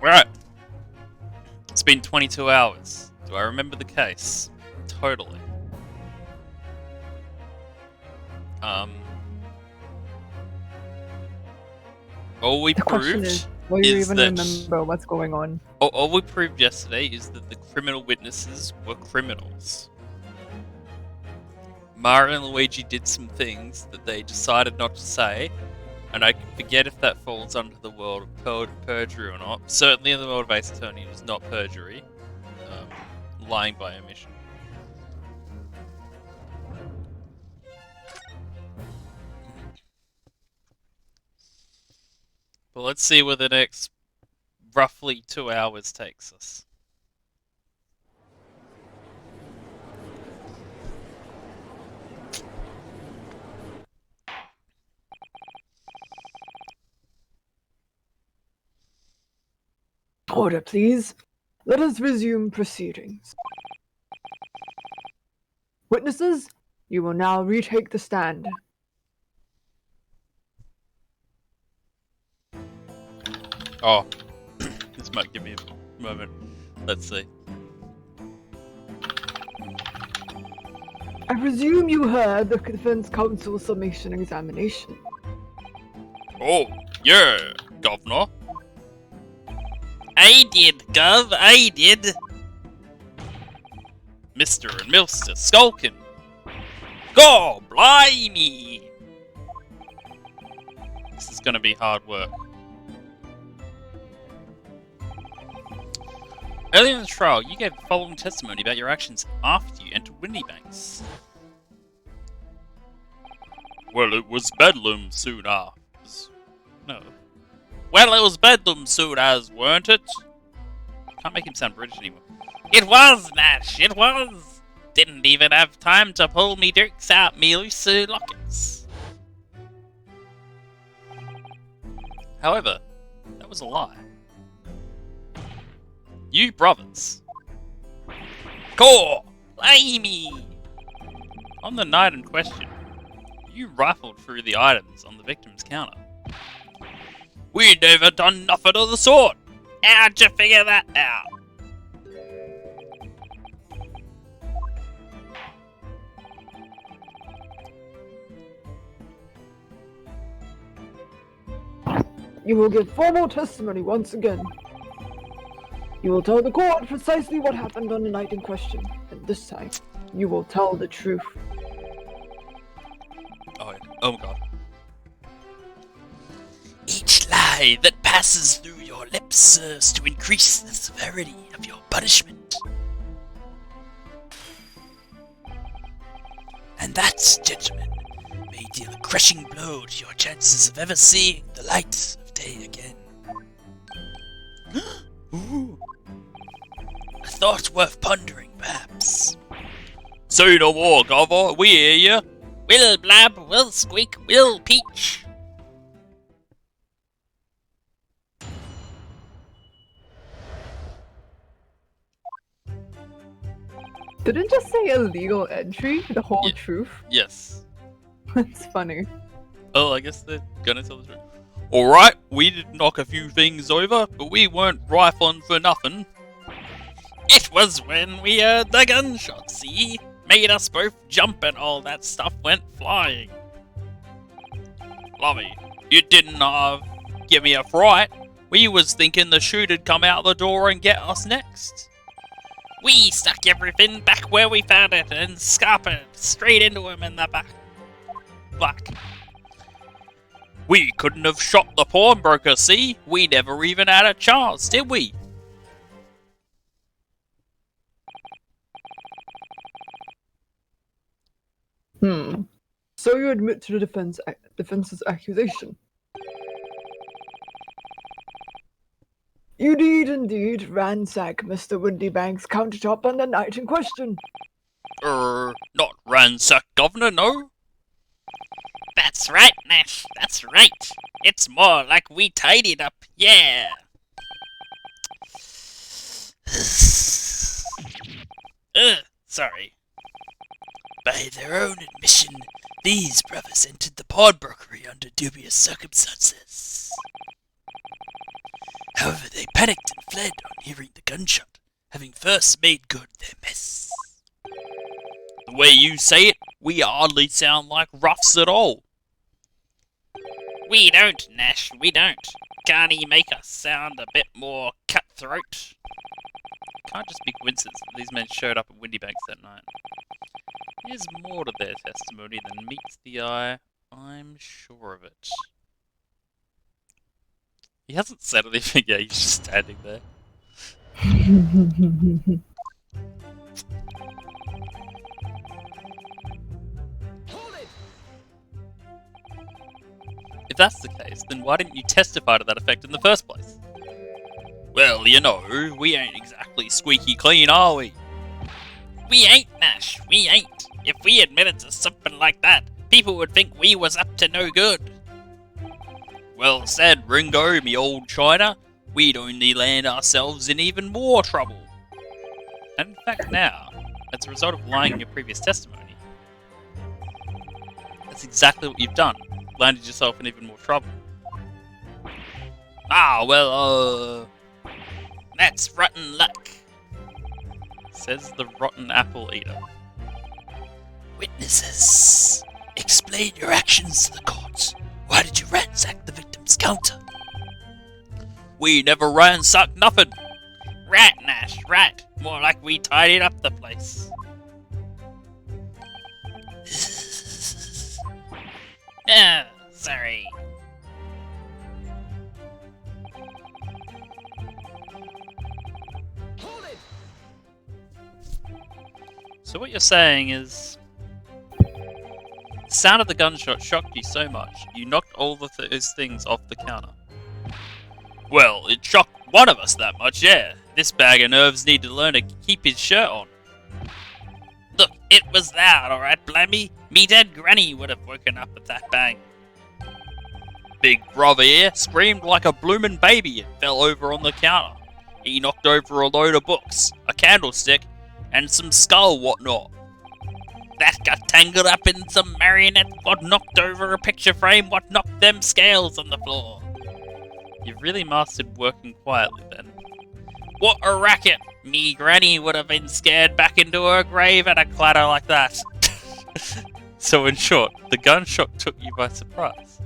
Right. It's been 22 hours. Do I remember the case? Totally. All we proved will you is even that remember what's going on? all we proved yesterday is that the criminal witnesses were criminals. Mario and Luigi did some things that they decided not to say, and I forget if that falls under the world of perjury or not. Certainly in the world of Ace Attorney, it is not perjury. Lying by omission. But let's see where the next roughly 2 hours takes us. Order, please. Let us resume proceedings. Witnesses, you will now retake the stand. Oh, this might give me a moment. Let's see. I presume you heard the defense counsel's summation examination. Oh, yeah, Governor. I did, Gov, I did. Mr. and Mr. Skulkin. God blimey! This is gonna be hard work. Earlier in the trial, you gave the following testimony about your actions after you entered Windybanks. Well, it was bedlam soon as. No. Well, it was bedlam soon as, weren't it? Can't make him sound British anymore. It was, Nash, it was! Didn't even have time to pull me dukes out me loose lockets. However, that was a lie. You brothers. Core! Amy! On the night in question, you rifled through the items on the victim's counter. We never done nothing of the sort! How'd you figure that out? You will give formal testimony once again. You will tell the court precisely what happened on the night in question, and this time, you will tell the truth. Oh, yeah. Oh my god. Each lie that passes through your lips serves to increase the severity of your punishment. And that, gentlemen, may deal a crushing blow to your chances of ever seeing the light of day again. Ooh. A thought worth pondering, perhaps. Say no more, Governor. We hear you. Will blab, will squeak, will peach. Did it just say illegal entry? The whole truth? Yes. That's funny. Oh, I guess they're gonna tell the truth. Alright, we did knock a few things over, but we weren't rifling for nothing. It was when we heard the gunshots, see? Made us both jump and all that stuff went flying. Lovey, you didn't give me a fright. We was thinking the shooter'd come out the door and get us next. We stuck everything back where we found it and scarpered straight into him in the back. We couldn't have shot the pawnbroker, see? We never even had a chance, did we? So you admit to the defense's accusation? You did indeed ransack Mr. Windybank's countertop on the night in question. Not ransack, Governor, no? That's right, Nash, that's right. It's more like we tidied up, yeah. Sorry. By their own admission, these brothers entered the pawnbrokery under dubious circumstances. However, they panicked and fled on hearing the gunshot, having first made good their mess. The way you say it, we hardly sound like roughs at all. We don't, Nash, we don't. Can't he make us sound a bit more cutthroat? It can't just be coincidence that these men showed up at Windybanks that night. There's more to their testimony than meets the eye, I'm sure of it. He hasn't said anything yet, he's just standing there. If that's the case, then why didn't you testify to that effect in the first place? Well, you know, we ain't exactly squeaky clean, are we? We ain't, Nash, we ain't. If we admitted to something like that, people would think we was up to no good. Well said, Ringo, me old China. We'd only land ourselves in even more trouble. And in fact now, as a result of lying in your previous testimony, that's exactly what you've done. Landed yourself in even more trouble. Ah, well, that's rotten luck, says the rotten apple eater. Witnesses, explain your actions to the court. Why did you ransack the victim's counter? We never ransacked nothing. Right, Nash, right. More like we tidied up the place. Ah, sorry. Hold it. So what you're saying is, the sound of the gunshot shocked you so much, you knocked all those things off the counter. Well, it shocked one of us that much, yeah. This bag of nerves need to learn to keep his shirt on. Look, it was loud, alright, blimey. Me dead granny would have woken up with that bang. Big brother here screamed like a bloomin' baby and fell over on the counter. He knocked over a load of books, a candlestick, and some skull whatnot. That got tangled up in some marionette what knocked over a picture frame what knocked them scales on the floor. You've really mastered working quietly then. What a racket! Me granny would have been scared back into her grave at a clatter like that. So in short, the gunshot took you by surprise.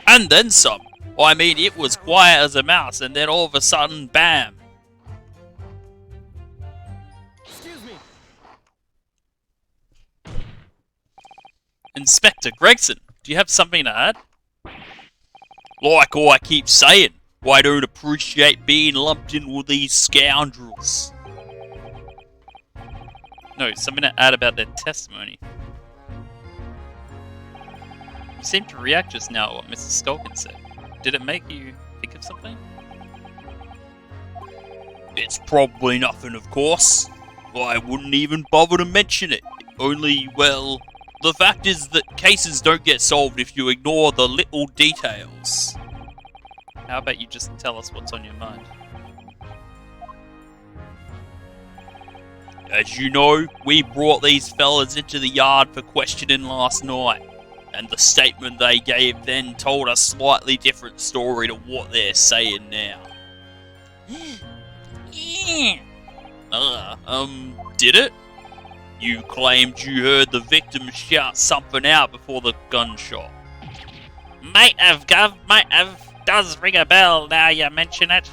And then some. I mean, it was quiet as a mouse and then all of a sudden, bam! Excuse me. Inspector Gregson, do you have something to add? Like I keep saying, I don't appreciate being lumped in with these scoundrels. No, something to add about their testimony. You seemed to react just now at what Mrs. Skulkin said. Did it make you think of something? It's probably nothing, of course. I wouldn't even bother to mention it. Only, well, the fact is that cases don't get solved if you ignore the little details. How about you just tell us what's on your mind? As you know, we brought these fellas into the yard for questioning last night, and the statement they gave then told a slightly different story to what they're saying now. Did it? You claimed you heard the victim shout something out before the gunshot. Might have, Gov, might have. Does ring a bell now you mention it.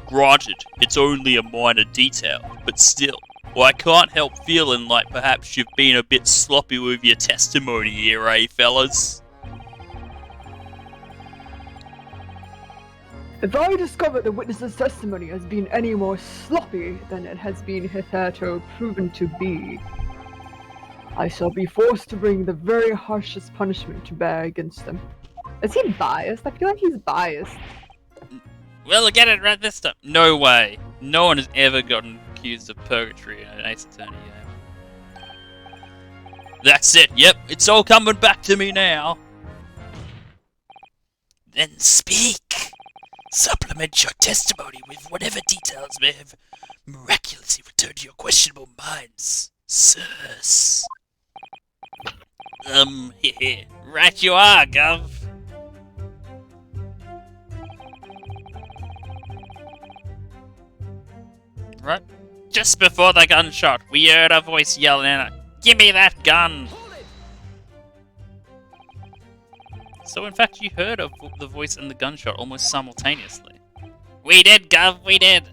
Granted, it's only a minor detail, but still, I can't help feeling like perhaps you've been a bit sloppy with your testimony here, eh, fellas? If I discover the witness's testimony has been any more sloppy than it has been hitherto proven to be, I shall be forced to bring the very harshest punishment to bear against them. Is he biased? I feel like he's biased. Well, get it right this time. No way. No one has ever gotten accused of purgatory in an Ace Attorney game. That's it. Yep, it's all coming back to me now. Then speak. Supplement your testimony with whatever details may have miraculously returned to your questionable minds, sirs. Here. Right you are, Gov. Right? Just before the gunshot, we heard a voice yelling out, "Give me that gun!" So in fact, you heard of the voice and the gunshot almost simultaneously. We did, Gov, we did.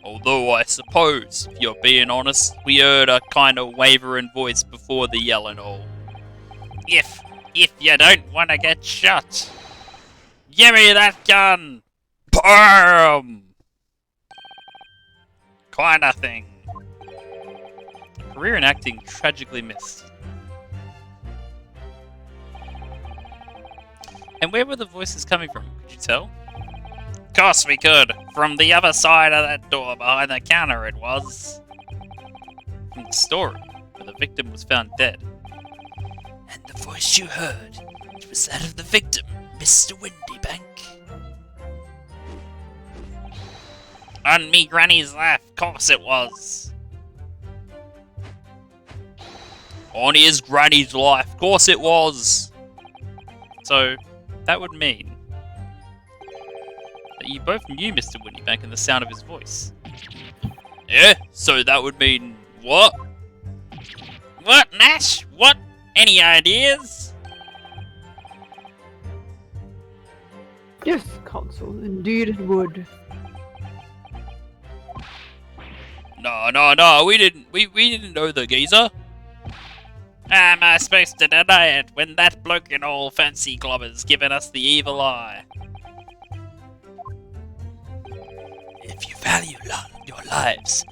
Although I suppose, if you're being honest, we heard a kind of wavering voice before the yelling all. If you don't want to get shot, give me that gun! BAM! Kinda thing. Career in acting tragically missed. And where were the voices coming from? Could you tell? Course we could. From the other side of that door behind the counter it was. From the story, where the victim was found dead. And the voice you heard, it was that of the victim, Mr. Windybank. On me granny's life, course it was. On his granny's life, course it was. So, that would mean that you both knew Mr. Windybank and the sound of his voice. Yeah, so that would mean what? What, Nash? What? Any ideas? Yes, Consul, indeed it would. No, we didn't know the geezer. Am I supposed to deny it when that bloke in all fancy clobber's given us the evil eye? If you value your lives,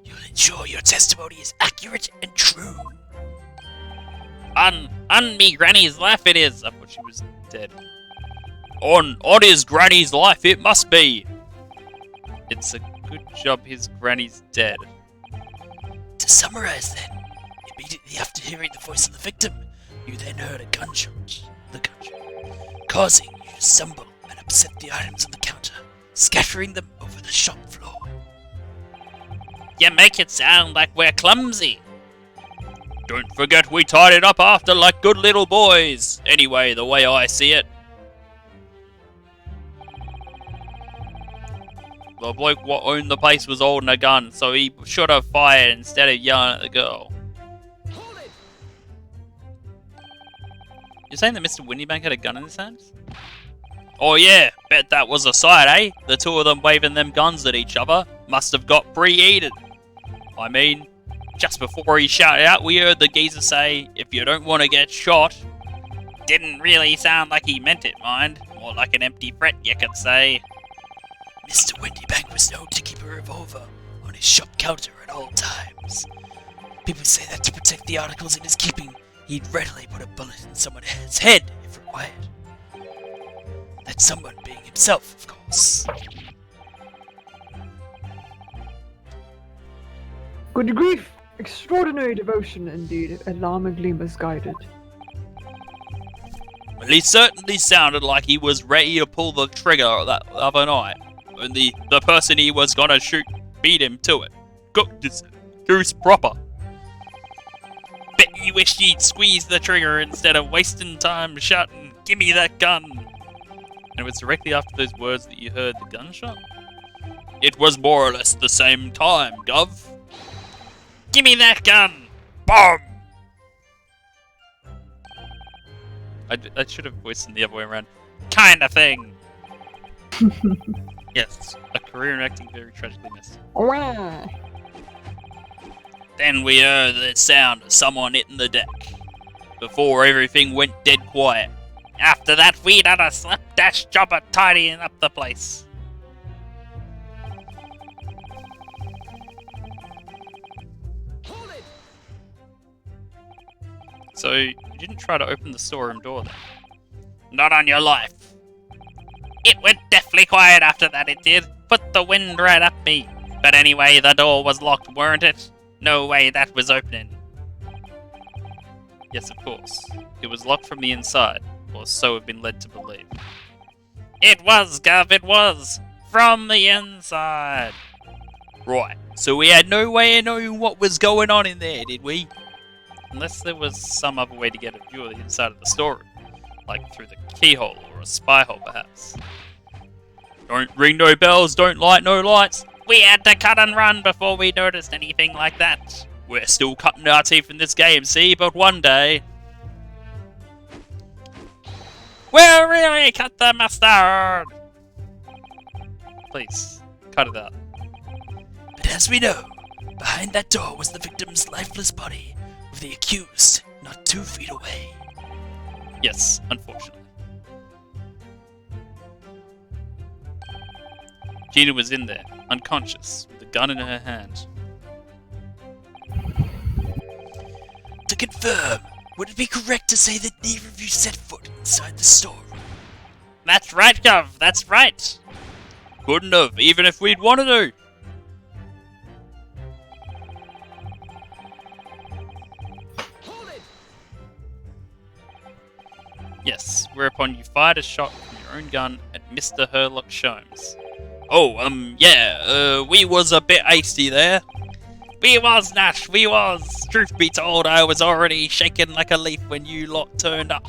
you'll ensure your testimony is accurate and true. On me granny's life it is. I thought she was dead. On his granny's life it must be. It's a good job his granny's dead. To summarize then, immediately after hearing the voice of the victim, you then heard a gunshot, causing you to stumble and upset the items on the counter, scattering them over the shop floor. You make it sound like we're clumsy. Don't forget we tied it up after like good little boys. Anyway, the way I see it. The bloke what owned the place was holding a gun, so he should have fired instead of yelling at the girl. You're saying that Mr. Windybank had a gun in his hands? Oh yeah, bet that was a sight, eh? The two of them waving them guns at each other must have got preheated. I mean, just before he shouted out, we heard the geezer say, "If you don't want to get shot." Didn't really sound like he meant it, mind. More like an empty threat, you could say. Mr. Windybank was known to keep a revolver on his shop counter at all times. People say that to protect the articles in his keeping, he'd readily put a bullet in someone's head if required. That someone being himself, of course. Good grief! Extraordinary devotion indeed, alarmingly misguided. Well, he certainly sounded like he was ready to pull the trigger that other night. And the person he was gonna shoot beat him to it. Cooked his goose proper. Bet you wish he'd squeezed the trigger instead of wasting time shouting, "Give me that gun!" And it was directly after those words that you heard the gunshot? It was more or less the same time, Gov. Give me that gun! BOOM! I should have voiced it the other way around. Kinda thing. Yes, a career in acting very tragically missed. Wah. Then we heard the sound of someone hitting the deck. Before everything went dead quiet. After that, we done a slapdash job of tidying up the place. So, you didn't try to open the storeroom door then? Not on your life. It went deathly quiet after that, it did. Put the wind right up me. But anyway, the door was locked, weren't it? No way that was opening. Yes, of course. It was locked from the inside, or so we've been led to believe. It was, Gov, it was! From the inside! Right, so we had no way of knowing what was going on in there, did we? Unless there was some other way to get a view of the inside of the storeroom. Like through the keyhole or a spy hole, perhaps. Don't ring no bells, don't light no lights. We had to cut and run before we noticed anything like that. We're still cutting our teeth in this game, see? But one day... we'll really cut the mustard! Please, cut it out. But as we know, behind that door was the victim's lifeless body, with the accused not 2 feet away. Yes, unfortunately. Gina was in there, unconscious, with a gun in her hand. To confirm, would it be correct to say that neither of you set foot inside the storeroom? That's right, Gov, that's right! Couldn't have, even if we'd wanted to! Yes, whereupon you fired a shot from your own gun at Mr. Herlock Sholmes. Oh, yeah, we was a bit hasty there. We was, Nash, we was. Truth be told, I was already shaking like a leaf when you lot turned up.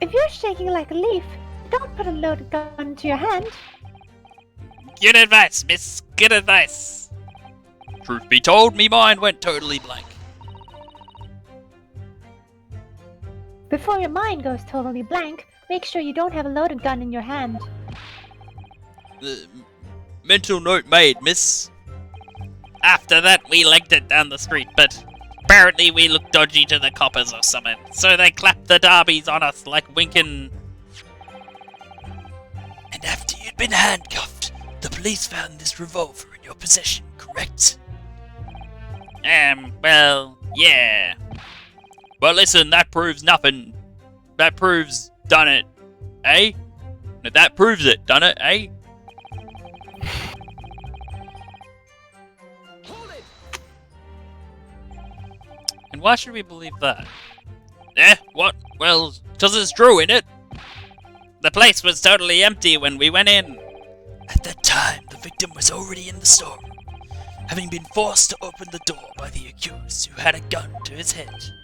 If you're shaking like a leaf, don't put a loaded gun to your hand. Good advice, miss, good advice. Truth be told, me mind went totally blank. Before your mind goes totally blank, make sure you don't have a loaded gun in your hand. Mental note made, miss. After that, we legged it down the street, but apparently we looked dodgy to the coppers or something, so they clapped the derbies on us like winking. And after you'd been handcuffed, the police found this revolver in your possession, correct? Well, yeah. But listen, that proves nothing. That proves done it, eh? That proves it, done it, eh? And why should we believe that? What? Well, 'cause it's true, innit? The place was totally empty when we went in. At that time, the victim was already in the storeroom, having been forced to open the door by the accused who had a gun to his head.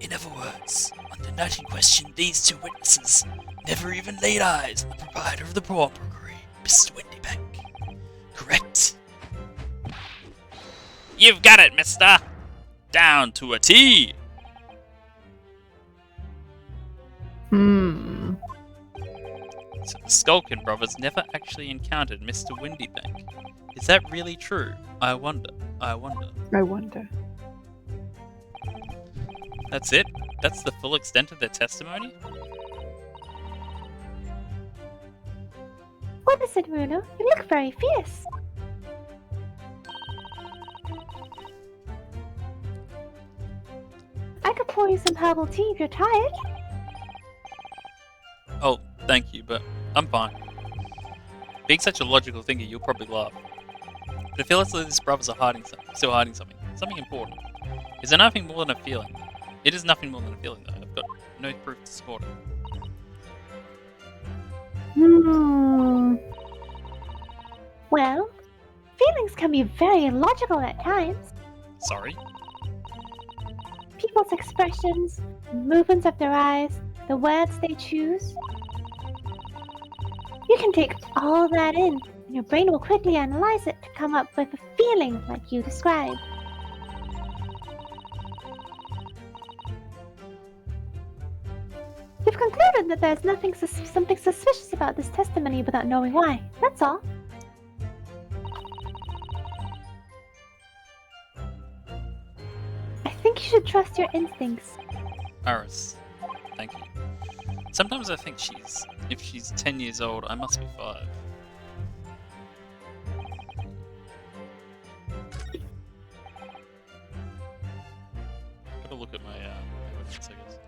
In other words, on the night in question, these 2 witnesses never even laid eyes on the proprietor of the pawnbrokery, Mr. Windybank. Correct? You've got it, mister. Down to a T. So the Skulkin brothers never actually encountered Mr. Windybank. Is that really true? I wonder. I wonder. That's it? That's the full extent of their testimony? What is it, Bruno? You look very fierce. I could pour you some herbal tea if you're tired. Oh, thank you, but I'm fine. Being such a logical thinker, you'll probably laugh. But I feel as though these brothers are still hiding something. Something important. Is there nothing more than a feeling? It is nothing more than a feeling, though. I've got no proof to support it. Well, feelings can be very illogical at times. Sorry? People's expressions, movements of their eyes, the words they choose. You can take all that in, and your brain will quickly analyze it to come up with a feeling like you described. You've concluded that there's something suspicious about this testimony without knowing why. That's all. I think you should trust your instincts. Iris, thank you. Sometimes I think if she's 10 years old, I must be 5. Gotta look at my evidence, I guess.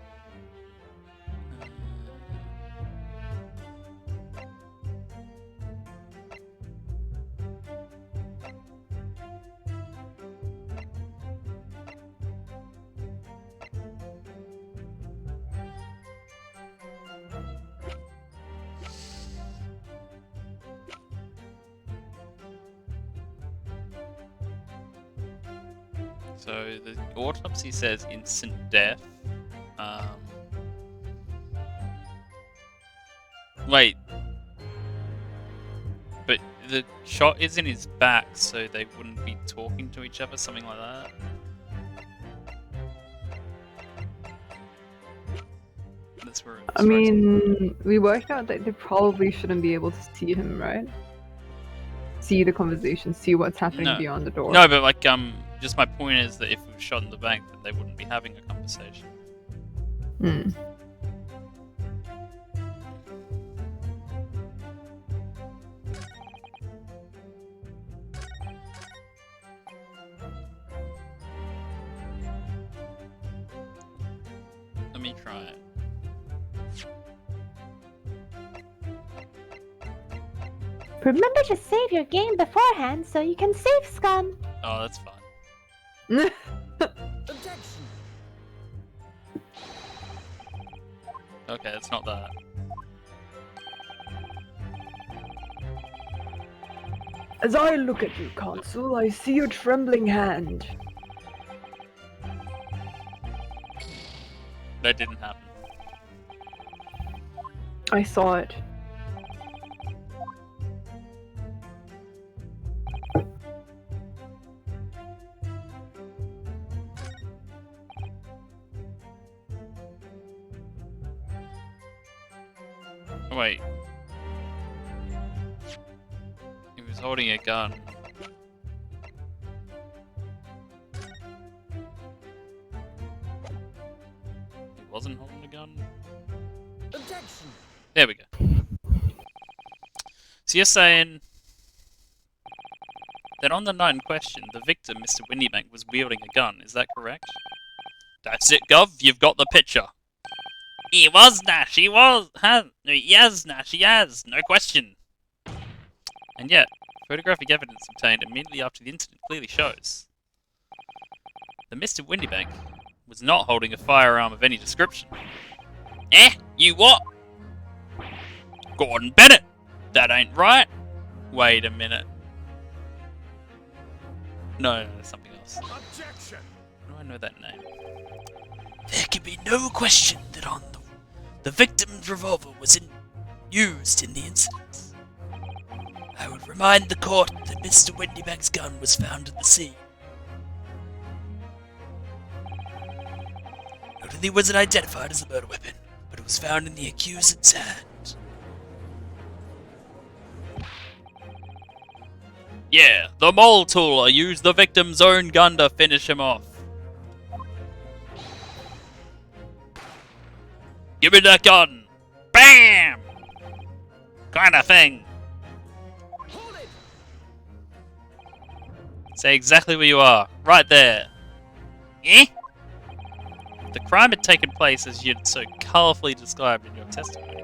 So the autopsy says instant death. Wait. But the shot is in his back, so they wouldn't be talking to each other, something like that. That's where I mean, we worked out that they probably shouldn't be able to see him, right? See the conversation, see what's happening beyond the door. No, but like, just my point is that if it was shot in the bank, then they wouldn't be having a conversation. Hmm. Let me try it. Remember to save your game beforehand so you can save scum. Oh, that's fine. Objection. Okay, it's not that. As I look at you, Consul, I see your trembling hand. That didn't happen. I saw it. Wait. He was holding a gun. He wasn't holding a gun? Objection. There we go. So you're saying that on the night in question, the victim, Mr. Windybank, was wielding a gun, is that correct? That's it, Gov. You've got the picture. He was, Nash. He was. He has, Nash. He has. No question. And yet, photographic evidence obtained immediately after the incident clearly shows that Mr. Windybank was not holding a firearm of any description. Eh? You what? Gordon Bennett! That ain't right. Wait a minute. No, something else. Objection. How do I know that name? There can be no question that the victim's revolver was used in the incident. I would remind the court that Mr. Windybank's gun was found at the scene. Not only was it identified as a murder weapon, but it was found in the accused's hand. Yeah, the mole tooler used the victim's own gun to finish him off. Give me that gun! BAM! Kinda thing. Hold it! Say exactly where you are. Right there. Eh? If the crime had taken place as you'd so colourfully described in your testimony,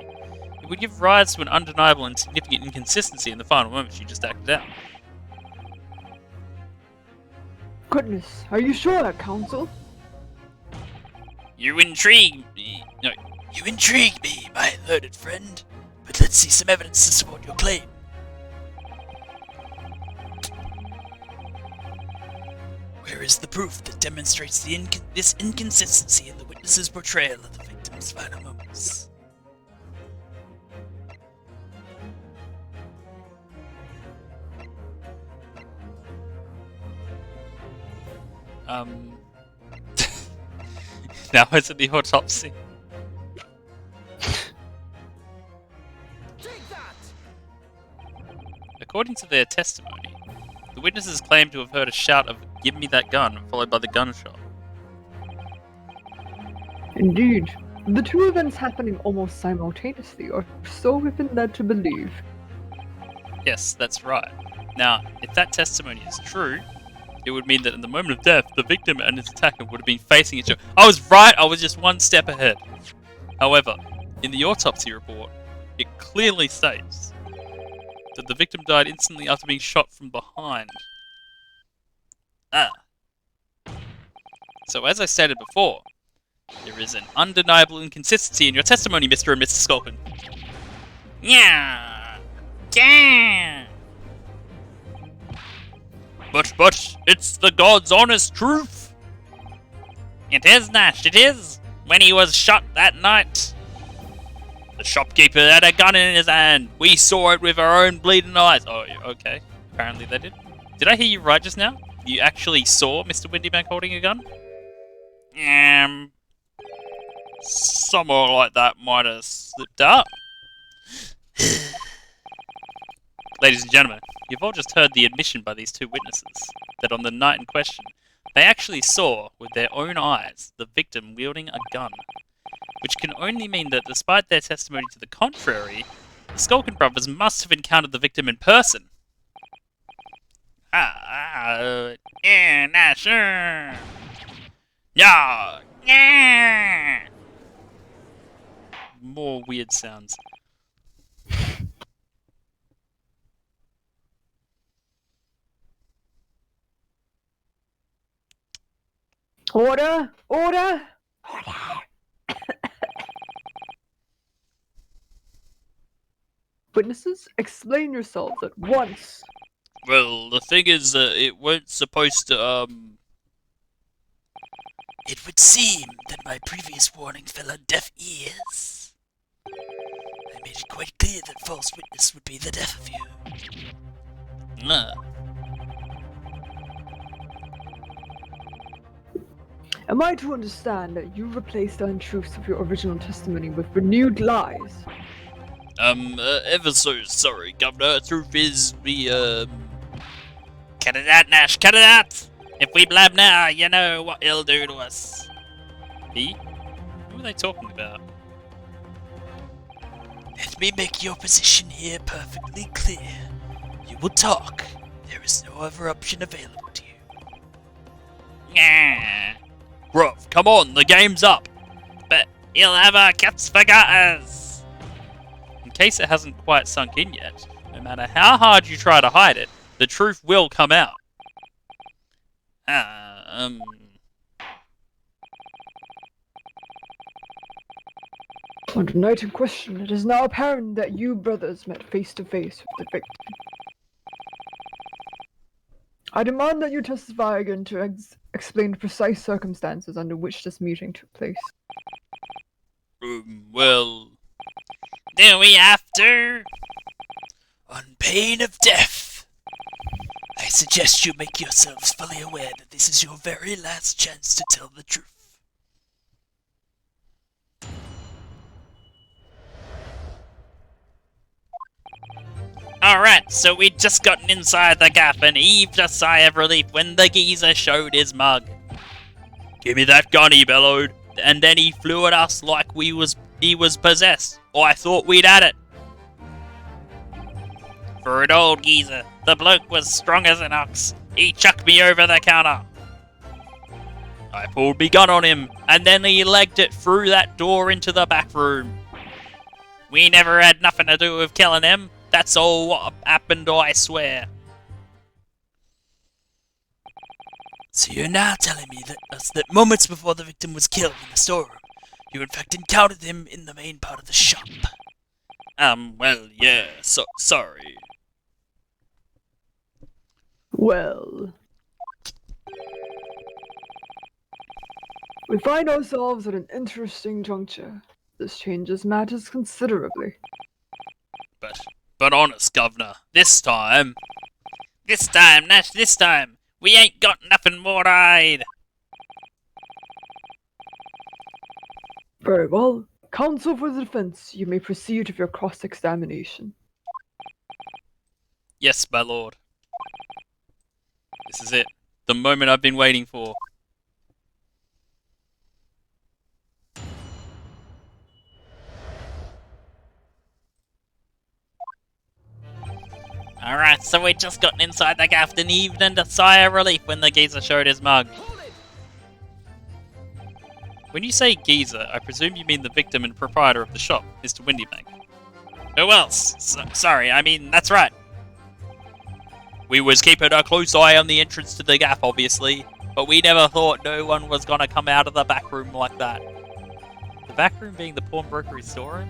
it would give rise to an undeniable and significant inconsistency in the final moments you just acted out. Goodness, are you sure that, Counsel? You intrigue me. No, You intrigue me, my learned friend, but let's see some evidence to support your claim. Where is the proof that demonstrates this inconsistency in the witness's portrayal of the victim's final moments? now it's at the autopsy. Take that! According to their testimony, the witnesses claim to have heard a shout of "Give me that gun," followed by the gunshot. Indeed. The two events happening almost simultaneously are so within led to believe. Yes, that's right. Now, if that testimony is true, it would mean that in the moment of death, the victim and his attacker would have been facing each other. I was right, I was just one step ahead. However, in the autopsy report, it clearly states that the victim died instantly after being shot from behind. So as I stated before, there is an undeniable inconsistency in your testimony, Mr. and Mrs. Sculpin. Yeah. Yeah. But, it's the God's honest truth. It is, Nash, it is. When he was shot that night. The shopkeeper had a gun in his hand. We saw it with our own bleeding eyes. Oh, okay. Apparently they did. Did I hear you right just now? You actually saw Mr. Windybank holding a gun? Somewhere like that might have slipped out. Ladies and gentlemen, you've all just heard the admission by these two witnesses that on the night in question, they actually saw, with their own eyes, the victim wielding a gun. Which can only mean that despite their testimony to the contrary, the Skulkin brothers must have encountered the victim in person. Yeah, nah, sure. Yeah, yeah. More weird sounds. Order! Order! Witnesses, explain yourselves at once. Well, the thing is, it weren't supposed to, It would seem that my previous warning fell on deaf ears. I made it quite clear that false witness would be the death of you. Am I to understand that you replaced the untruths of your original testimony with renewed lies? Ever so sorry, Governor. Truth is, Cut it out, Nash, cut it out! If we blab now, you know what he'll do to us. He? Who are they talking about? Let me make your position here perfectly clear. You will talk. There is no other option available to you. Yeah. Bruv, come on, the game's up. But he'll have our cats for gutters. In case it hasn't quite sunk in yet, no matter how hard you try to hide it, the truth will come out. On the night in question, it is now apparent that you brothers met face to face with the victim. I demand that you testify again to explain the precise circumstances under which this meeting took place. Well... Do we have to? On pain of death, I suggest you make yourselves fully aware that this is your very last chance to tell the truth. Alright, so we'd just gotten inside the gap and heaved a sigh of relief when the geezer showed his mug. Give me that gun, he bellowed, and then he flew at us like he was possessed. I thought we'd had it. For an old geezer, the bloke was strong as an ox. He chucked me over the counter. I pulled me gun on him, and then he legged it through that door into the back room. We never had nothing to do with killing him. That's all what happened, I swear. So you're now telling me that moments before the victim was killed in the storeroom, you in fact encountered him in the main part of the shop? Well, yeah, sorry. Well... we find ourselves at an interesting juncture. This changes matters considerably. But honest, Governor, this time, Nash, this time, we ain't got nothing more to hide. Very well. Counsel for the defense, you may proceed with your cross-examination. Yes, my lord. This is it. The moment I've been waiting for. Alright, so we just gotten inside the gaff and heaved a sigh of relief when the geezer showed his mug. When you say geezer, I presume you mean the victim and proprietor of the shop, Mr. Windybank. Who else? Sorry, I mean, that's right. We was keeping a close eye on the entrance to the gaff, obviously, but we never thought no one was gonna come out of the back room like that. The back room being the pawnbrokery storeroom?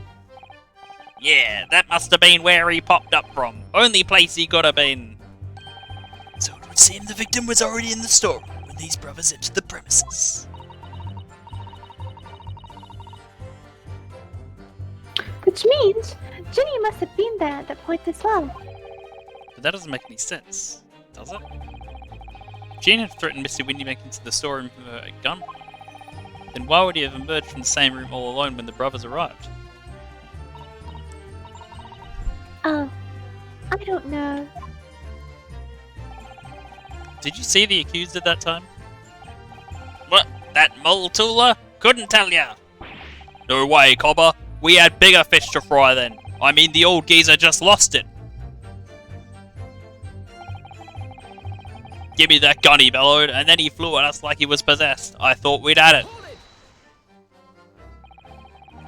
Yeah, that must have been where he popped up from. Only place he could have been. So it would seem the victim was already in the storeroom when these brothers entered the premises. The Which means Ginny must have been there at that point as well. But that doesn't make any sense, does it? Jean had threatened Mr. Windybank into the storeroom with a gun. Then why would he have emerged from the same room all alone when the brothers arrived? Oh, I don't know. Did you see the accused at that time? What? That mole tooler? Couldn't tell ya. No way, Cobber. We had bigger fish to fry then. I mean, the old geezer just lost it. Give me that gun, he bellowed, and then he flew at us like he was possessed. I thought we'd had it.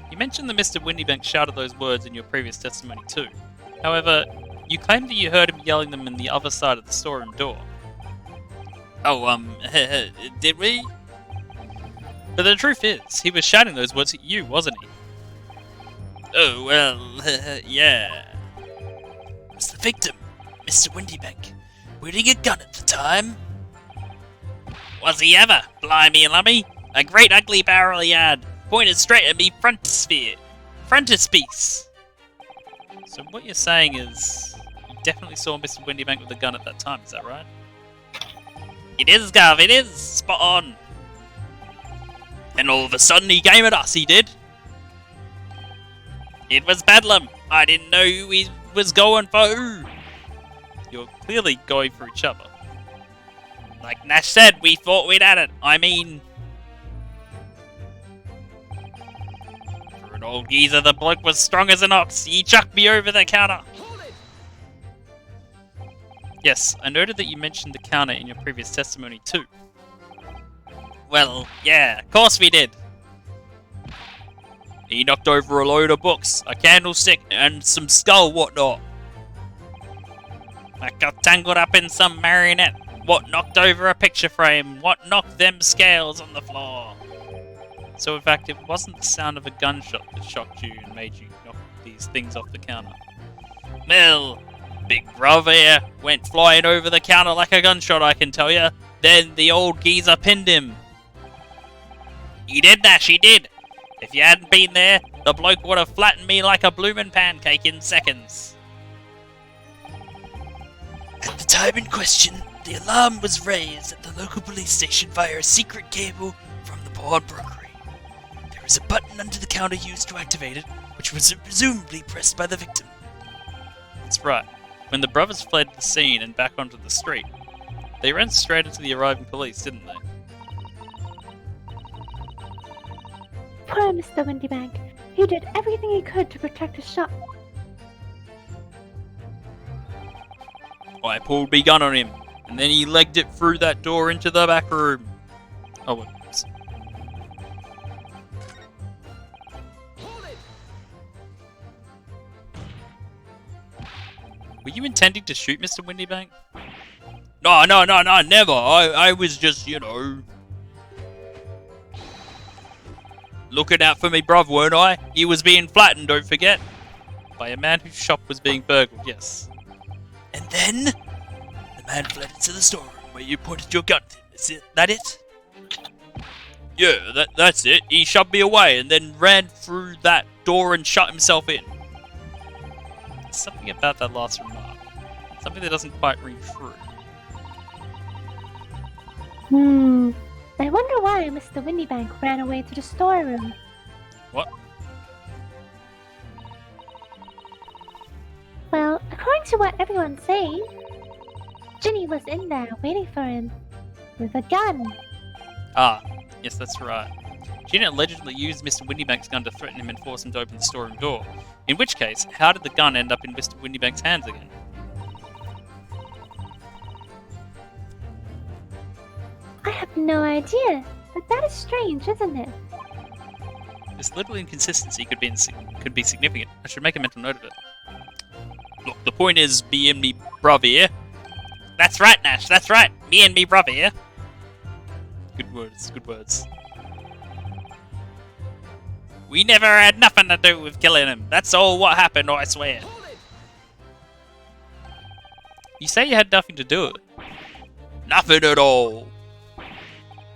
You mentioned that Mr. Windybank shouted those words in your previous testimony too. However, you claimed that you heard him yelling them in the other side of the storeroom door. Oh, did we? But the truth is, he was shouting those words at you, wasn't he? Oh, well, yeah. Was the victim, Mr. Windybank, wielding a gun at the time? Was he ever? Blimey lummy. A great ugly barrel he had, pointed straight at me frontispiece. So what you're saying is, you definitely saw Mr. Windybank with a gun at that time, is that right? It is, Gov, it is! Spot on! And all of a sudden he came at us, he did? It was Bedlam! I didn't know who he was going for who! You're clearly going for each other. Like Nash said, we thought we'd had it. I mean... For an old geezer, the bloke was strong as an ox. He chucked me over the counter. Yes, I noted that you mentioned the counter in your previous testimony too. Well, yeah, of course we did. He knocked over a load of books, a candlestick, and some skull whatnot. I got tangled up in some marionette. What knocked over a picture frame? What knocked them scales on the floor? So in fact, it wasn't the sound of a gunshot that shocked you and made you knock these things off the counter. Well, big brother here went flying over the counter like a gunshot, I can tell ya. Then the old geezer pinned him. He did, Nash, he did. If you hadn't been there, the bloke would have flattened me like a bloomin' pancake in seconds. At the time in question, the alarm was raised at the local police station via a secret cable from the pawnbrokery. There was a button under the counter used to activate it, which was presumably pressed by the victim. That's right. When the brothers fled the scene and back onto the street, they ran straight into the arriving police, didn't they? Poor Mr. Windybank. He did everything he could to protect his shop. I pulled me gun on him, and then he legged it through that door into the back room. Oh, whoops. Were you intending to shoot Mr. Windybank? No, never. I was just, looking out for me, bruv, weren't I? He was being flattened, don't forget. By a man whose shop was being burgled, yes. And then, the man fled into the storeroom where you pointed your gun at him. Is that it? Yeah, that's it. He shoved me away and then ran through that door and shut himself in. There's something about that last remark. Something that doesn't quite ring true. I wonder why Mr. Windybank ran away to the storeroom. What? Well, according to what everyone's saying, Ginny was in there waiting for him with a gun. Ah, yes, that's right. Gina allegedly used Mr. Windybank's gun to threaten him and force him to open the storeroom door. In which case, how did the gun end up in Mr. Windybank's hands again? I have no idea, but that is strange, isn't it? This little inconsistency could be significant. I should make a mental note of it. Look, the point is, me and me brother here. That's right, Nash, that's right. Me and me brother here. Good words, good words. We never had nothing to do with killing him. That's all what happened, I swear. You say you had nothing to do with it? Nothing at all.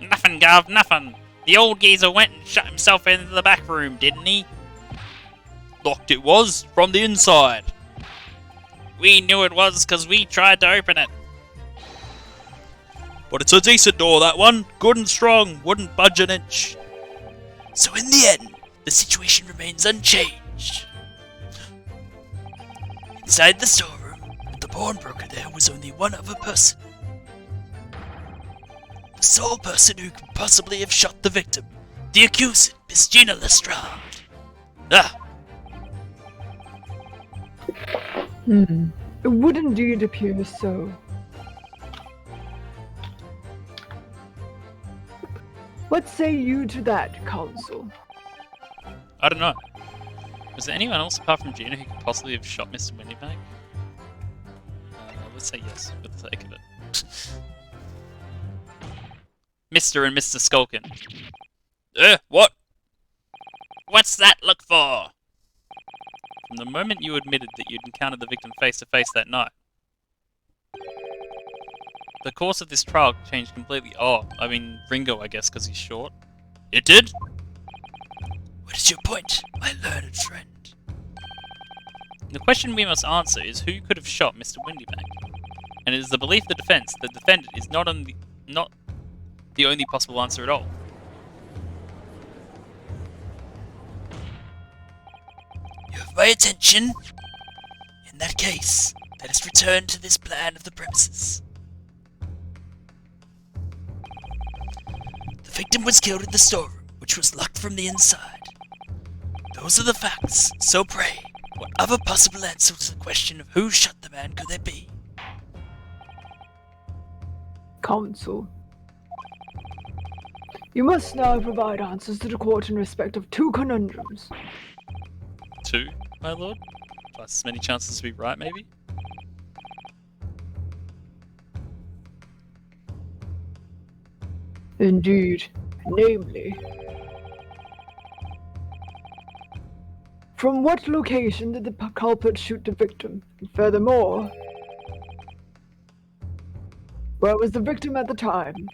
Nothing, Gov, nothing. The old geezer went and shut himself into the back room, didn't he? locked it was from the inside. We knew it was because we tried to open it. But it's a decent door, that one. Good and strong. Wouldn't budge an inch. So in the end, the situation remains unchanged. Inside the storeroom, with the pawnbroker there was only one other person. The sole person who could possibly have shot the victim. The accused, Miss Gina Lestrade. Ah, It would indeed appear so. What say you to that, Counsel? I don't know. Was there anyone else apart from Gina who could possibly have shot Mr. Windybank? Let's say yes, for the sake of it. Mr. and Mr. Skulkin. What? what's that look for? From the moment you admitted that you'd encountered the victim face to face that night, the course of this trial changed completely. Oh, I mean, Ringo, I guess, because he's short. It did? What is your point, my learned friend? The question we must answer is who could have shot Mr. Windybank? And it is the belief of the defense that the defendant is not the only possible answer at all. You have my attention. In that case, let us return to this plan of the premises. The victim was killed in the storeroom, which was locked from the inside. Those are the facts, so pray, what other possible answer to the question of who shot the man could there be? Counsel. You must now provide answers to the court in respect of two conundrums. 2, my lord? Plus as many chances to be right, maybe? Indeed. Namely, from what location did the culprit shoot the victim? And furthermore, where was the victim at the time?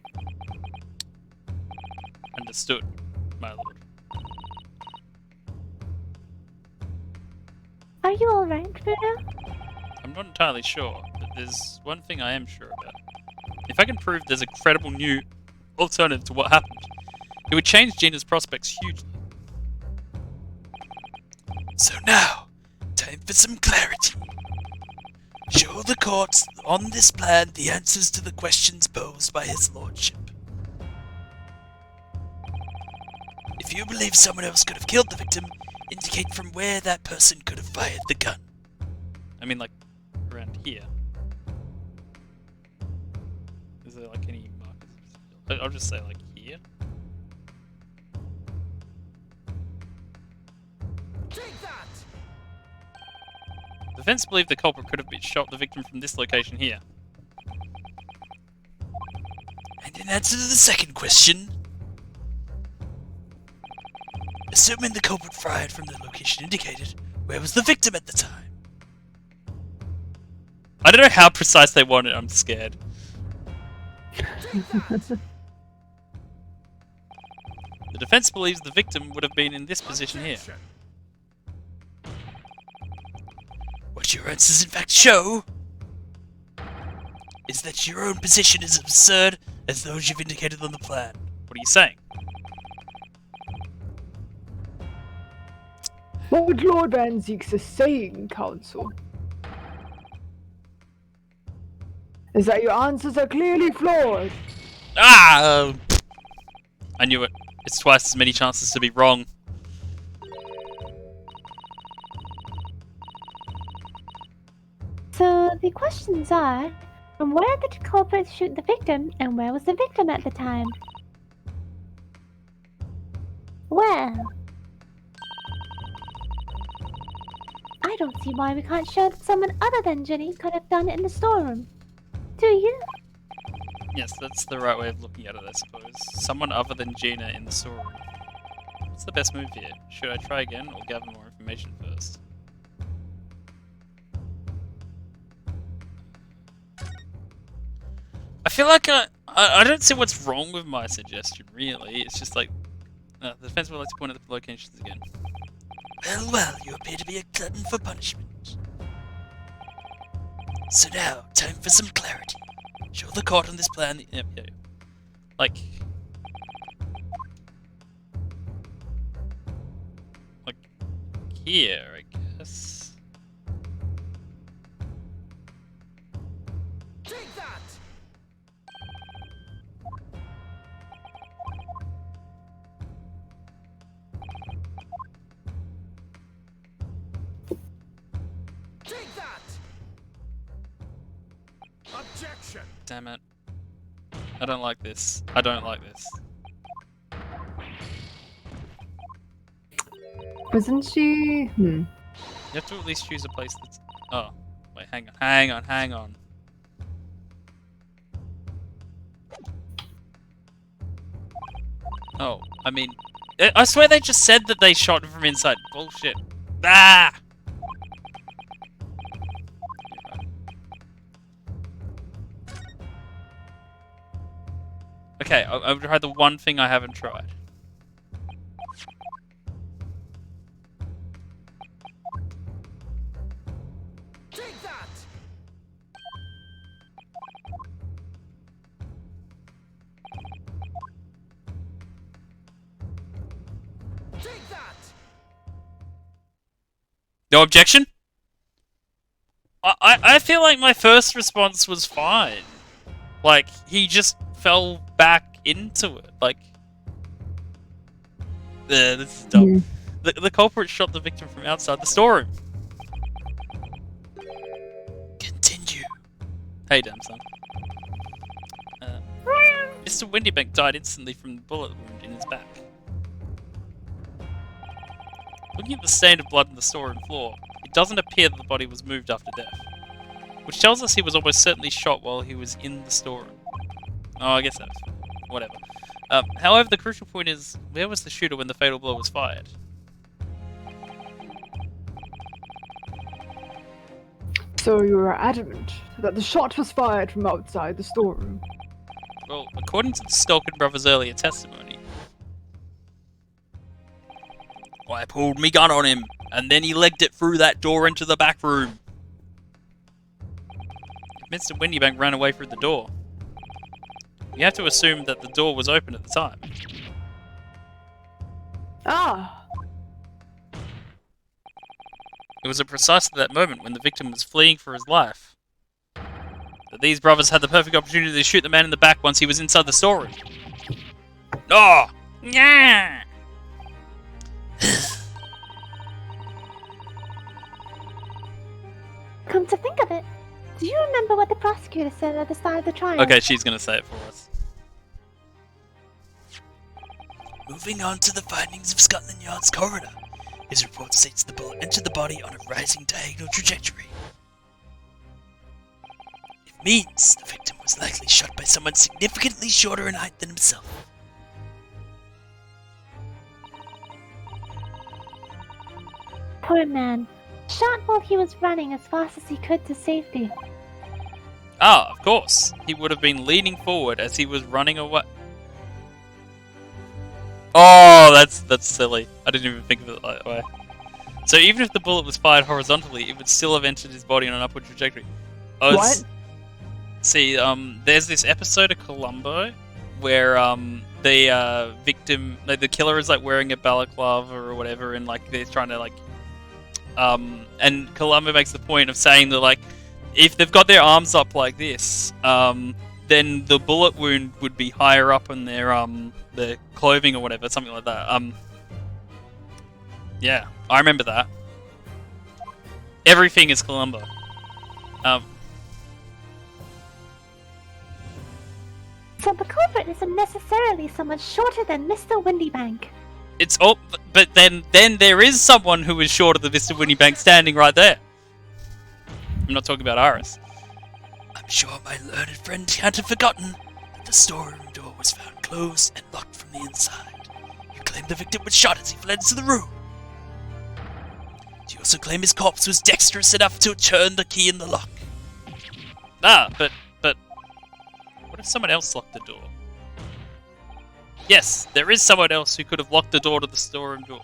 Understood, my lord. Are you alright, Bruno? I'm not entirely sure, but there's one thing I am sure about. If I can prove there's a credible new alternative to what happened, it would change Gina's prospects hugely. So now, time for some clarity. Show the court on this plan the answers to the questions posed by his lordship. If you believe someone else could have killed the victim, indicate from where that person could have fired the gun. I mean, like, around here. Is there, like, any markers? I'll just say, like, here. The defense believed the culprit could have shot the victim from this location here. And in answer to the second question, assuming the culprit fired from the location indicated, where was the victim at the time? I don't know how precise they want it, I'm scared. The defense believes the victim would have been in this position here. What your answers in fact show is that your own position is absurd as those you've indicated on the plan. What are you saying? What Lord Van Zeeks is saying, Counsel, is that your answers are clearly flawed. Ah! I knew it. It's twice as many chances to be wrong. So the questions are, from where did the culprit shoot the victim, and where was the victim at the time? Well, I don't see why we can't show that someone other than Jenny could have done it in the storeroom. Do you? Yes, that's the right way of looking at it, I suppose. Someone other than Gina in the storeroom. What's the best move here? Should I try again, or gather more information first? I feel like I don't see what's wrong with my suggestion, really. It's just like, the defense would like to point at the locations again. Well, well, you appear to be a glutton for punishment. So now, time for some clarity. Show the court on this plan. Yep. Like here, I guess. Take that! Take that! Objection! Damn it. I don't like this. I don't like this. Wasn't she? You have to at least choose a place that's... Oh. Wait, hang on. Oh, I mean... I swear they just said that they shot from inside. Bullshit. Ah! Okay, I've tried the one thing I haven't tried. Take that! Take that! No objection? I feel like my first response was fine. Like, he just fell back into it. Like... this is dumb. The culprit shot the victim from outside the storeroom. Continue. Hey, damn son. Mr. Windybank died instantly from the bullet wound in his back. Looking at the stain of blood in the storeroom floor, it doesn't appear that the body was moved after death, which tells us he was almost certainly shot while he was in the storeroom. Oh, I guess that's whatever. However, the crucial point is, where was the shooter when the fatal blow was fired? So you are adamant that the shot was fired from outside the storeroom? Well, according to the Skulkin brothers' earlier testimony, I pulled me gun on him, and then he legged it through that door into the back room. Mr. Windybank ran away through the door. You have to assume that the door was open at the time. Ah! It was at precisely that moment, when the victim was fleeing for his life, that these brothers had the perfect opportunity to shoot the man in the back once he was inside the storeroom. Oh! Yeah! Come to think of it, do you remember what the prosecutor said at the start of the trial? Okay, she's gonna say it for us. Moving on to the findings of Scotland Yard's coroner. His report states the bullet entered the body on a rising diagonal trajectory. It means the victim was likely shot by someone significantly shorter in height than himself. Poor man. Shot while he was running as fast as he could to safety. Ah, of course. He would have been leaning forward as he was running away. Oh, that's silly. I didn't even think of it that way. So even if the bullet was fired horizontally, it would still have entered his body on an upward trajectory. What? See, there's this episode of Columbo where the victim, like, the killer is like wearing a balaclava or whatever, and like they're trying to like, and Columbo makes the point of saying that like, if they've got their arms up like this, then the bullet wound would be higher up in their clothing or whatever, something like that. Yeah, I remember that. Everything is Columbo. So the culprit isn't necessarily someone shorter than Mr. Windybank. It's all, but then there is someone who is shorter than Mr. Windybank standing right there. I'm not talking about Iris. I'm sure my learned friend hadn't forgotten that the storeroom door was found closed and locked from the inside. You claim the victim was shot as he fled into the room. You also claim his corpse was dexterous enough to turn the key in the lock. Ah, but what if someone else locked the door? Yes, there is someone else who could have locked the door to the storeroom door.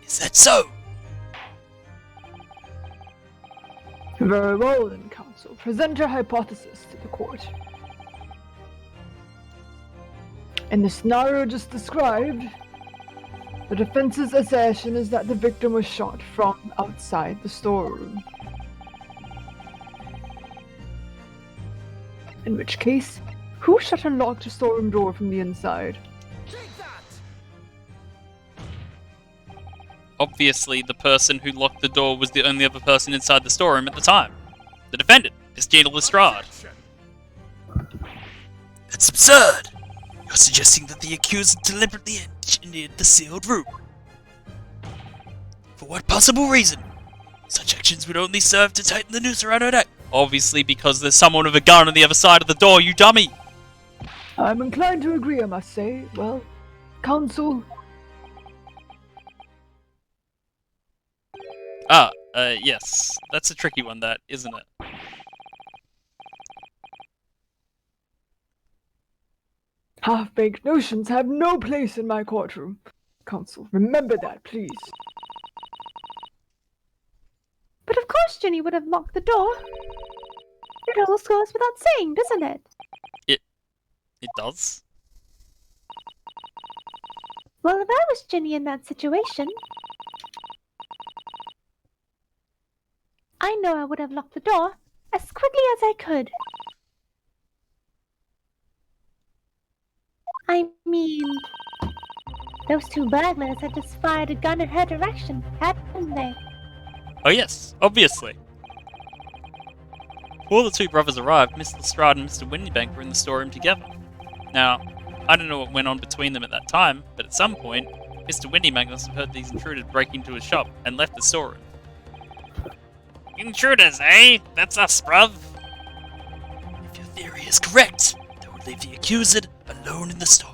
Is that so? Very well then, Counsel. Present your hypothesis to the court. In the scenario just described, the defense's assertion is that the victim was shot from outside the storeroom. In which case, who shut and locked the storeroom door from the inside? Take that! Obviously, the person who locked the door was the only other person inside the storeroom at the time. The defendant, Miss Gina Lestrade. Objection! That's absurd! You're suggesting that the accuser deliberately engineered the sealed room. For what possible reason? Such actions would only serve to tighten the noose around her neck. Obviously, because there's someone with a gun on the other side of the door, you dummy! I'm inclined to agree, I must say. Well, Counsel, Yes. That's a tricky one, that, isn't it? half-baked notions have no place in my courtroom. Counsel, remember that, please. But of course Ginny would have locked the door. It all goes without saying, doesn't it? It does? Well, if I was Ginny in that situation, I know I would have locked the door as quickly as I could. I mean, those two burglars had just fired a gun in her direction, hadn't they? Oh yes, obviously. Before the two brothers arrived, Miss Lestrade and Mr. Windybank were in the storeroom together. Now, I don't know what went on between them at that time, but at some point, Mr. Windybank must have heard these intruders break into his shop and left the storeroom. Intruders, eh? That's us, bruv. If your theory is correct, that would leave the accused alone in the store.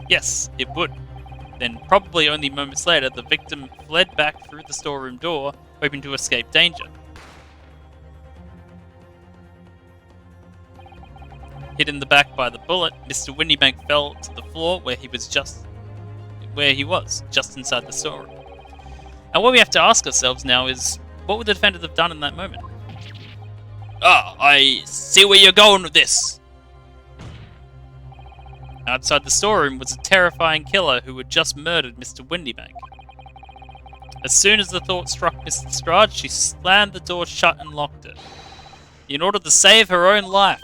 Yes, it would. Then, probably only moments later, the victim fled back through the storeroom door, hoping to escape danger. Hit in the back by the bullet, Mr. Windybank fell to the floor where he was just inside the storeroom. And what we have to ask ourselves now is, what would the defendant have done in that moment? Ah, I see where you're going with this. Outside the storeroom was a terrifying killer who had just murdered Mr. Windybank. As soon as the thought struck Miss Lestrade, she slammed the door shut and locked it, in order to save her own life.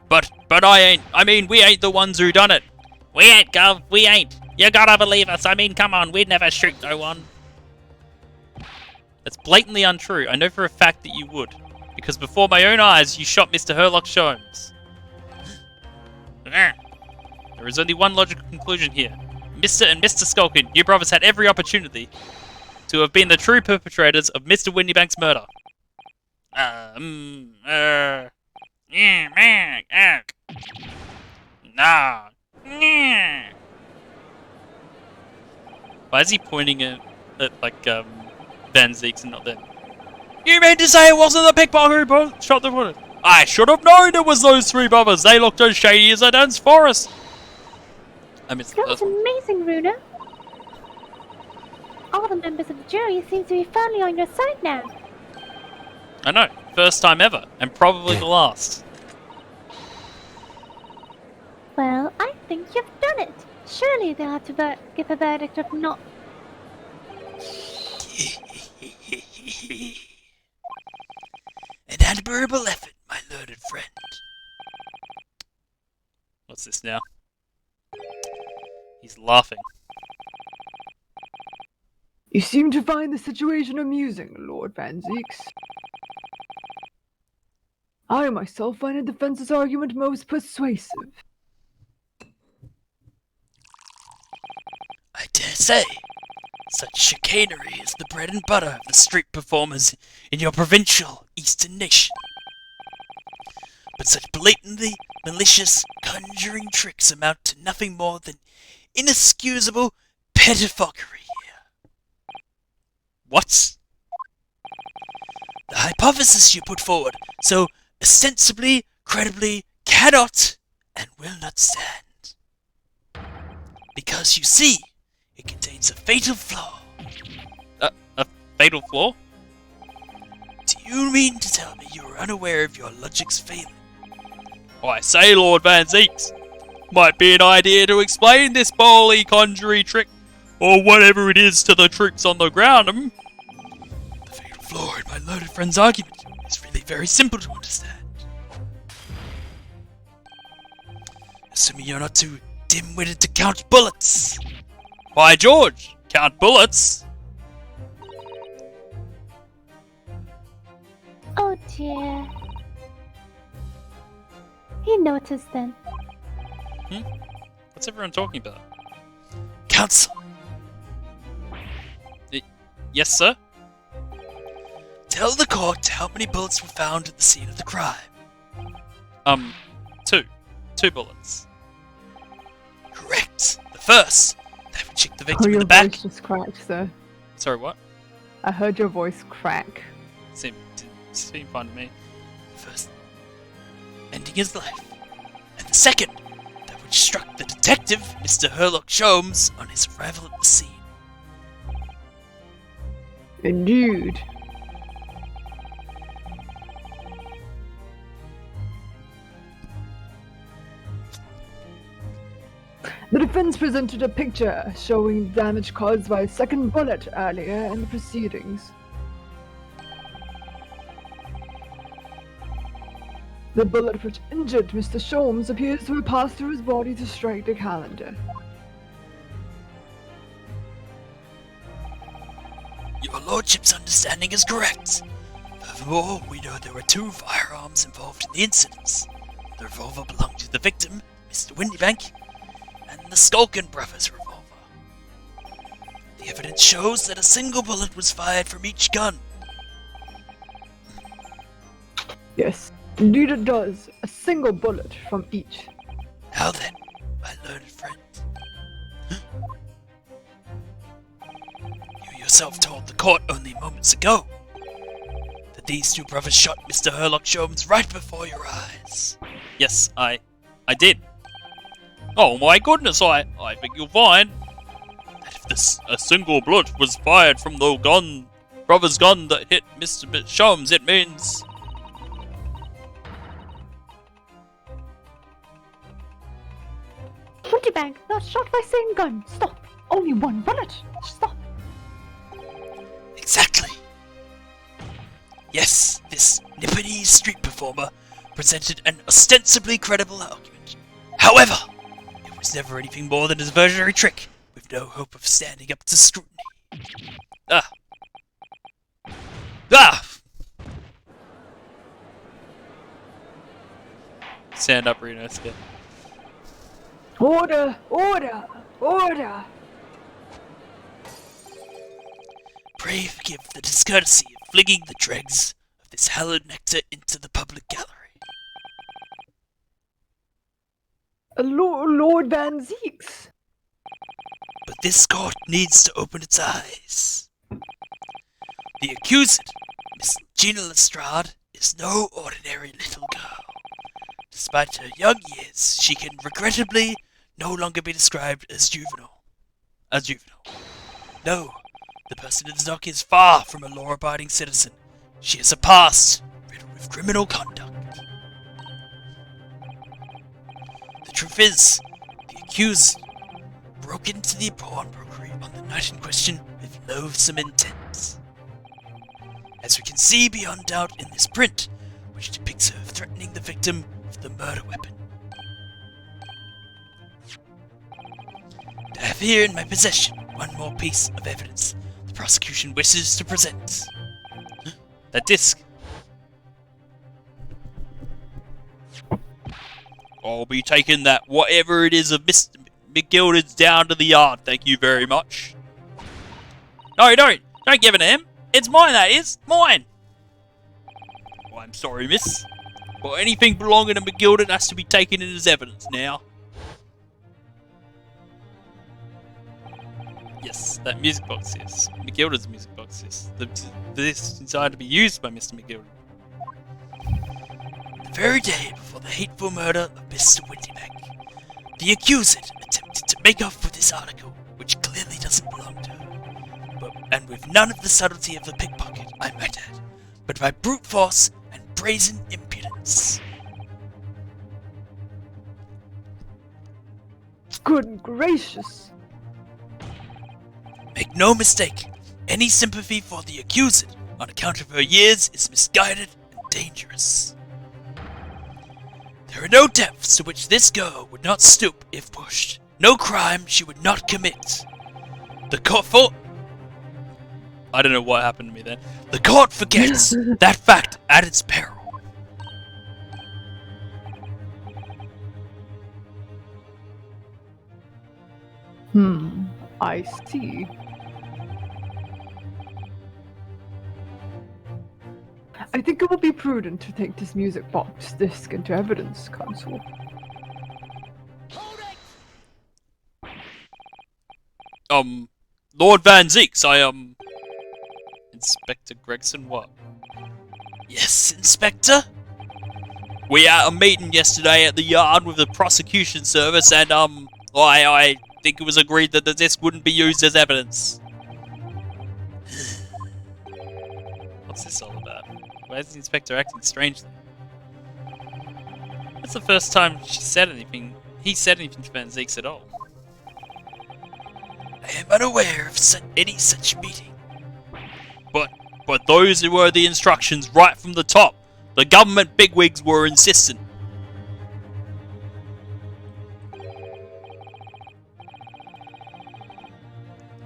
But we ain't the ones who done it. We ain't, Gov, we ain't. You gotta believe us. I mean, come on, we'd never shoot no one. That's blatantly untrue. I know for a fact that you would. Because before my own eyes, you shot Mr. Herlock Sholmes. There is only one logical conclusion here. Mr. and Mr. Skulkin, you brothers had every opportunity to have been the true perpetrators of Mr. Windybank's murder. Nah. Why is he pointing at Van Zeeks and not them? You mean to say it wasn't the pickpocket who shot the bullet? I should have known it was those three brothers. They looked as shady as a dense forest. I missed the That first was one. amazing, Runa. All the members of the jury seem to be firmly on your side now. I know. First time ever. And probably the last. Well, I think you've done it. Surely they'll have to give a verdict of not. An admirable effort, my learned friend. What's this now? He's laughing. You seem to find the situation amusing, Lord Van Zeeks. I myself find the defense's argument most persuasive. I dare say, such chicanery is the bread and butter of the street performers in your provincial eastern nation. But such blatantly malicious conjuring tricks amount to nothing more than inexcusable pettifoggery. What? The hypothesis you put forward so ostensibly, credibly, cannot and will not stand. Because you see, it contains a fatal flaw. fatal flaw? Do you mean to tell me you are unaware of your logic's failing? I say, Lord Van Zeeks, might be an idea to explain this bowly conjury trick, or whatever it is, to the troops on the ground. The fatal flaw in my learned friend's argument is really very simple to understand. Assuming you're not too dim-witted to count bullets. By George, count bullets. Oh dear. He noticed then. What's everyone talking about? Counsel, Yes, sir? tell the court how many bullets were found at the scene of the crime. Two. 2 bullets. Correct. The first, that would shoot the Oh, victim in your the back. voice just cracked, sir. Sorry, what? I heard your voice crack. Seemed fine to me. First, ending his life. And the second, that which struck the detective, Mr. Herlock Sholmes, on his arrival at the scene. Indeed. The defense presented a picture showing damage caused by a second bullet earlier in the proceedings. The bullet which injured Mr. Sholmes appears to have passed through his body to strike the calendar. Your lordship's understanding is correct. Furthermore, we know there were 2 firearms involved in the incidents. The revolver belonged to the victim, Mr. Windybank, and the Skulkin brothers' revolver. The evidence shows that a single bullet was fired from each gun. Yes, indeed it does. A single bullet from each. Now then, my learned friend. You yourself told the court only moments ago that these 2 brothers shot Mr. Herlock Sholmes right before your eyes. Yes, I did. Oh my goodness, I think you'll find that if a single bullet was fired from the brother's gun that hit Mr. Sholmes, it means... Windybank, not shot by same gun. Stop. Only 1 bullet. Stop. Exactly. Yes, this Nipponese street performer presented an ostensibly credible argument. However, it was never anything more than a diversionary trick, with no hope of standing up to scrutiny. Ah! Stand up, Renosuke. Order! Order! Order! Pray forgive the discourtesy of flinging the dregs of this hallowed nectar into the public gallery. Lord Van Zeeks! But this court needs to open its eyes. The accused, Miss Gina Lestrade, is no ordinary little girl. Despite her young years, she can regrettably no longer be described as juvenile. No, the person in the dock is far from a law-abiding citizen. She has a past riddled with criminal conduct. The truth is, the accused broke into the pawnbrokery on the night in question with loathsome intent. As we can see beyond doubt in this print, which depicts her threatening the victim with the murder weapon. I have here in my possession one more piece of evidence the prosecution wishes to present. That disc. I'll be taking that whatever it is of Mr. McGilded's down to the yard, thank you very much. No, don't give it to him. It's mine, that is. Mine. Oh, I'm sorry, miss. But anything belonging to McGilded has to be taken in as evidence now. Yes, that music box, yes. McGilded's music box, yes. This is designed to be used by Mr. McGilded. The very day before the hateful murder of Mr. Windybank, the accused attempted to make off with this article, which clearly doesn't belong to her. and with none of the subtlety of a pickpocket, I might add, but by brute force and brazen impudence. Good gracious. Make no mistake, any sympathy for the accused on account of her years is misguided and dangerous. There are no depths to which this girl would not stoop if pushed, no crime she would not commit. The court I don't know what happened to me then. The court forgets that fact at its peril. I see. I think it would be prudent to take this music box disc into evidence, Counsel. Hold it! Lord Van Zeeks, Inspector Gregson, what? Yes, Inspector? We had a meeting yesterday at the yard with the prosecution service, and, I think it was agreed that the disc wouldn't be used as evidence. What's this all about? Why is the inspector acting strangely? That's the first time he said anything to Van Zeeks at all. I am unaware of any such meeting. But those were the instructions right from the top. The government bigwigs were insistent.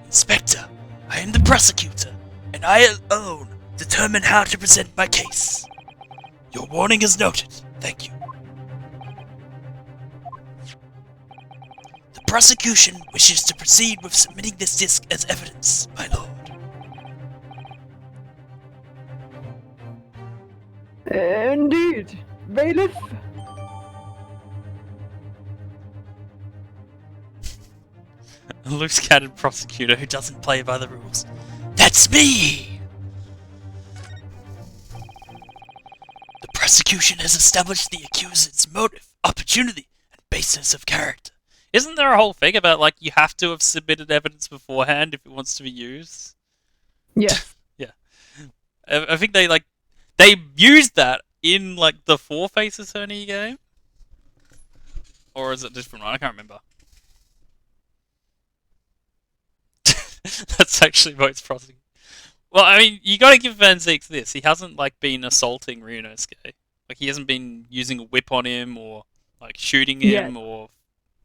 Inspector, I am the prosecutor, and I alone determine how to present my case. Your warning is noted. Thank you. The prosecution wishes to proceed with submitting this disc as evidence, my lord. Indeed. Bailiff? A loose-catted prosecutor who doesn't play by the rules. That's me! The prosecution has established the accused's motive, opportunity, and basis of character. Isn't there a whole thing about, like, you have to have submitted evidence beforehand if it wants to be used? Yes. Yeah. I think they used that in, like, the Four Faces Attorney game? Or is it a different one? I can't remember. That's actually Vote's prosecutor. Well, I mean, you gotta give Van Zeeks this. He hasn't, like, been assaulting Ryunosuke. Like, he hasn't been using a whip on him, or, like, shooting him, or,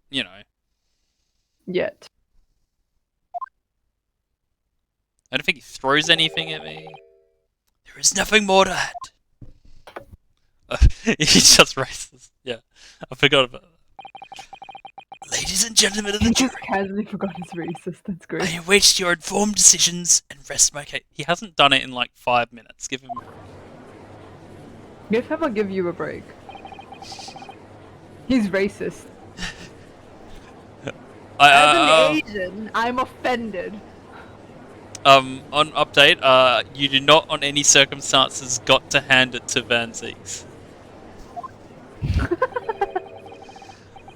you know. Yet. I don't think he throws anything at me. There is nothing more to add. He's just racist. Yeah, I forgot about that. Ladies and gentlemen of the He jury, just casually forgot his racist. That's I great. await your informed decisions and rest my case. He hasn't done it in like 5 minutes. Give him. Give him or give you a break. He's racist. As an Asian, I'm offended. On update, you do not, on any circumstances, got to hand it to Van Zeeks.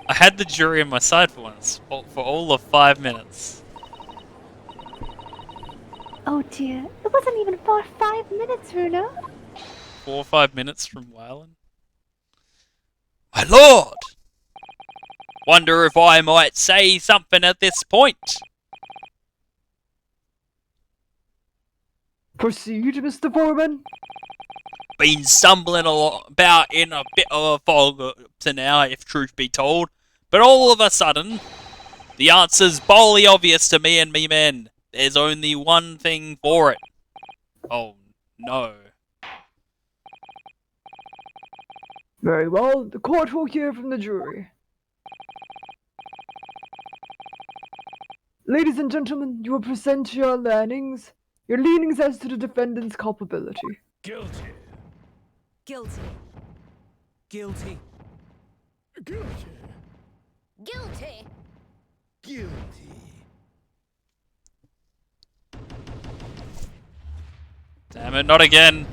I had the jury on my side for once, for all of 5 minutes. Oh dear, it wasn't even for 5 minutes, Runa. 4 or 5 minutes from Wyland. My lord! Wonder if I might say something at this point. Proceed, Mr. Foreman. Been stumbling about in a bit of a fog to now, if truth be told. But all of a sudden, the answer's boldly obvious to me and me men. There's only one thing for it. Oh, no. Very well, the court will hear from the jury. Ladies and gentlemen, you will present your leanings as to the defendant's culpability. Guilty. Guilty. Guilty. Guilty. Guilty. Guilty. Damn it, not again.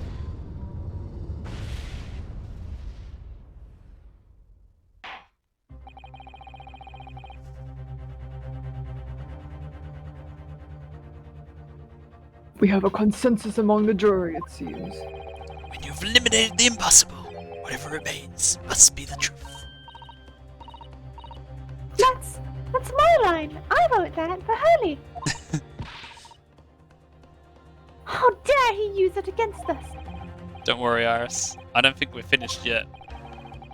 We have a consensus among the jury, it seems. When you've eliminated the impossible, whatever remains must be the truth. That's my line. I wrote that for Hurley. How dare he use it against us? Don't worry, Iris. I don't think we're finished yet.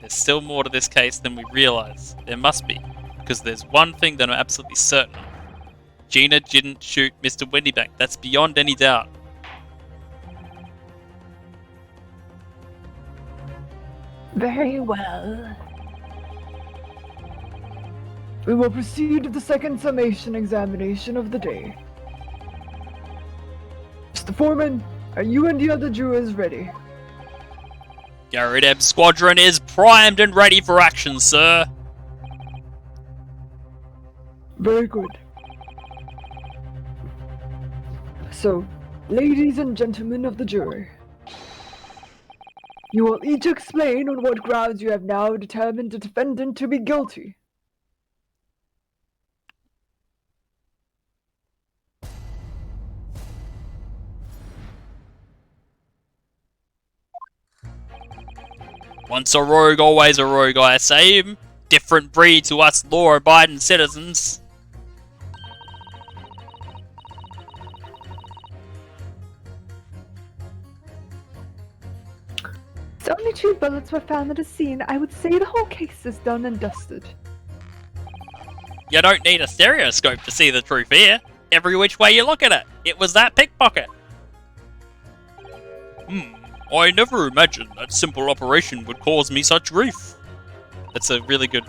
There's still more to this case than we realise. There must be. Because there's one thing that I'm absolutely certain of. Gina didn't shoot Mr. Wendybank. That's beyond any doubt. Very well. We will proceed to the second summation examination of the day. Mr. Foreman, are you and the other jurors ready? Garrett Squadron is primed and ready for action, sir. Very good. So, ladies and gentlemen of the jury, you will each explain on what grounds you have now determined the defendant to be guilty. Once a rogue, always a rogue, I say. Different breed to us law-abiding citizens. If only 2 bullets were found at a scene, I would say the whole case is done and dusted. You don't need a stereoscope to see the truth here. Every which way you look at it, it was that pickpocket. I never imagined that simple operation would cause me such grief. That's a really good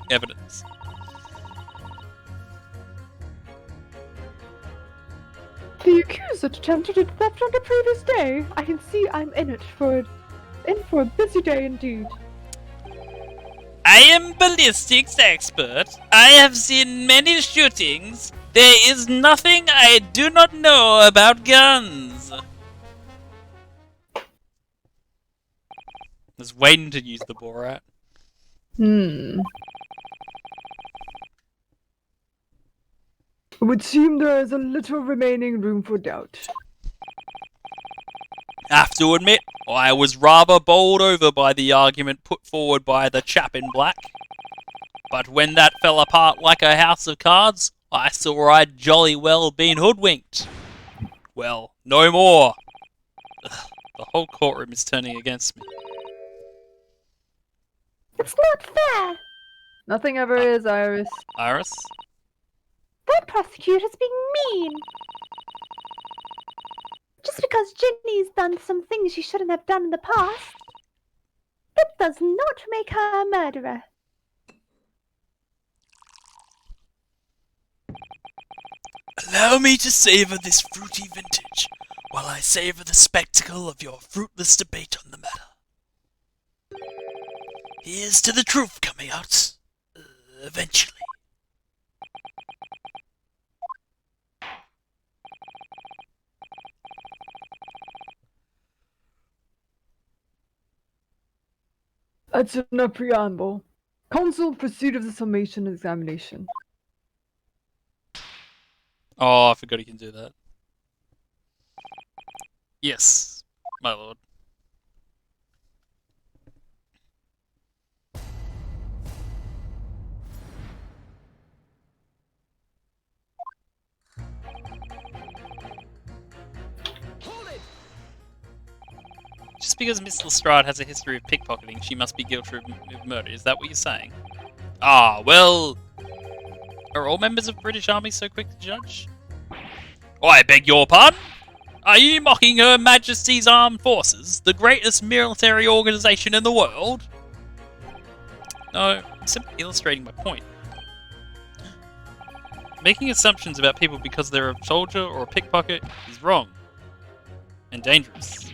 evidence. The accused attempted theft on the previous day. I can see I'm in for a busy day indeed. I am ballistics expert. I have seen many shootings. There is nothing I do not know about guns. I was waiting to use the Borat. It would seem there is a little remaining room for doubt. Have to admit, I was rather bowled over by the argument put forward by the chap in black. But when that fell apart like a house of cards, I saw I'd jolly well been hoodwinked. Well, no more. Ugh, the whole courtroom is turning against me. It's not fair. Nothing ever is, Iris. Iris? That prosecutor's being mean. Just because Ginny's done some things she shouldn't have done in the past, that does not make her a murderer. Allow me to savor this fruity vintage, while I savor the spectacle of your fruitless debate on the matter. Here's to the truth coming out, eventually. That's enough preamble. Counsel, proceed with the summation examination. Oh, I forgot he can do that. Yes, my lord. Just because Miss Lestrade has a history of pickpocketing, she must be guilty of murder. Is that what you're saying? Ah, well... Are all members of British Army so quick to judge? I beg your pardon? Are you mocking Her Majesty's Armed Forces, the greatest military organisation in the world? No, I'm simply illustrating my point. Making assumptions about people because they're a soldier or a pickpocket is wrong. And dangerous.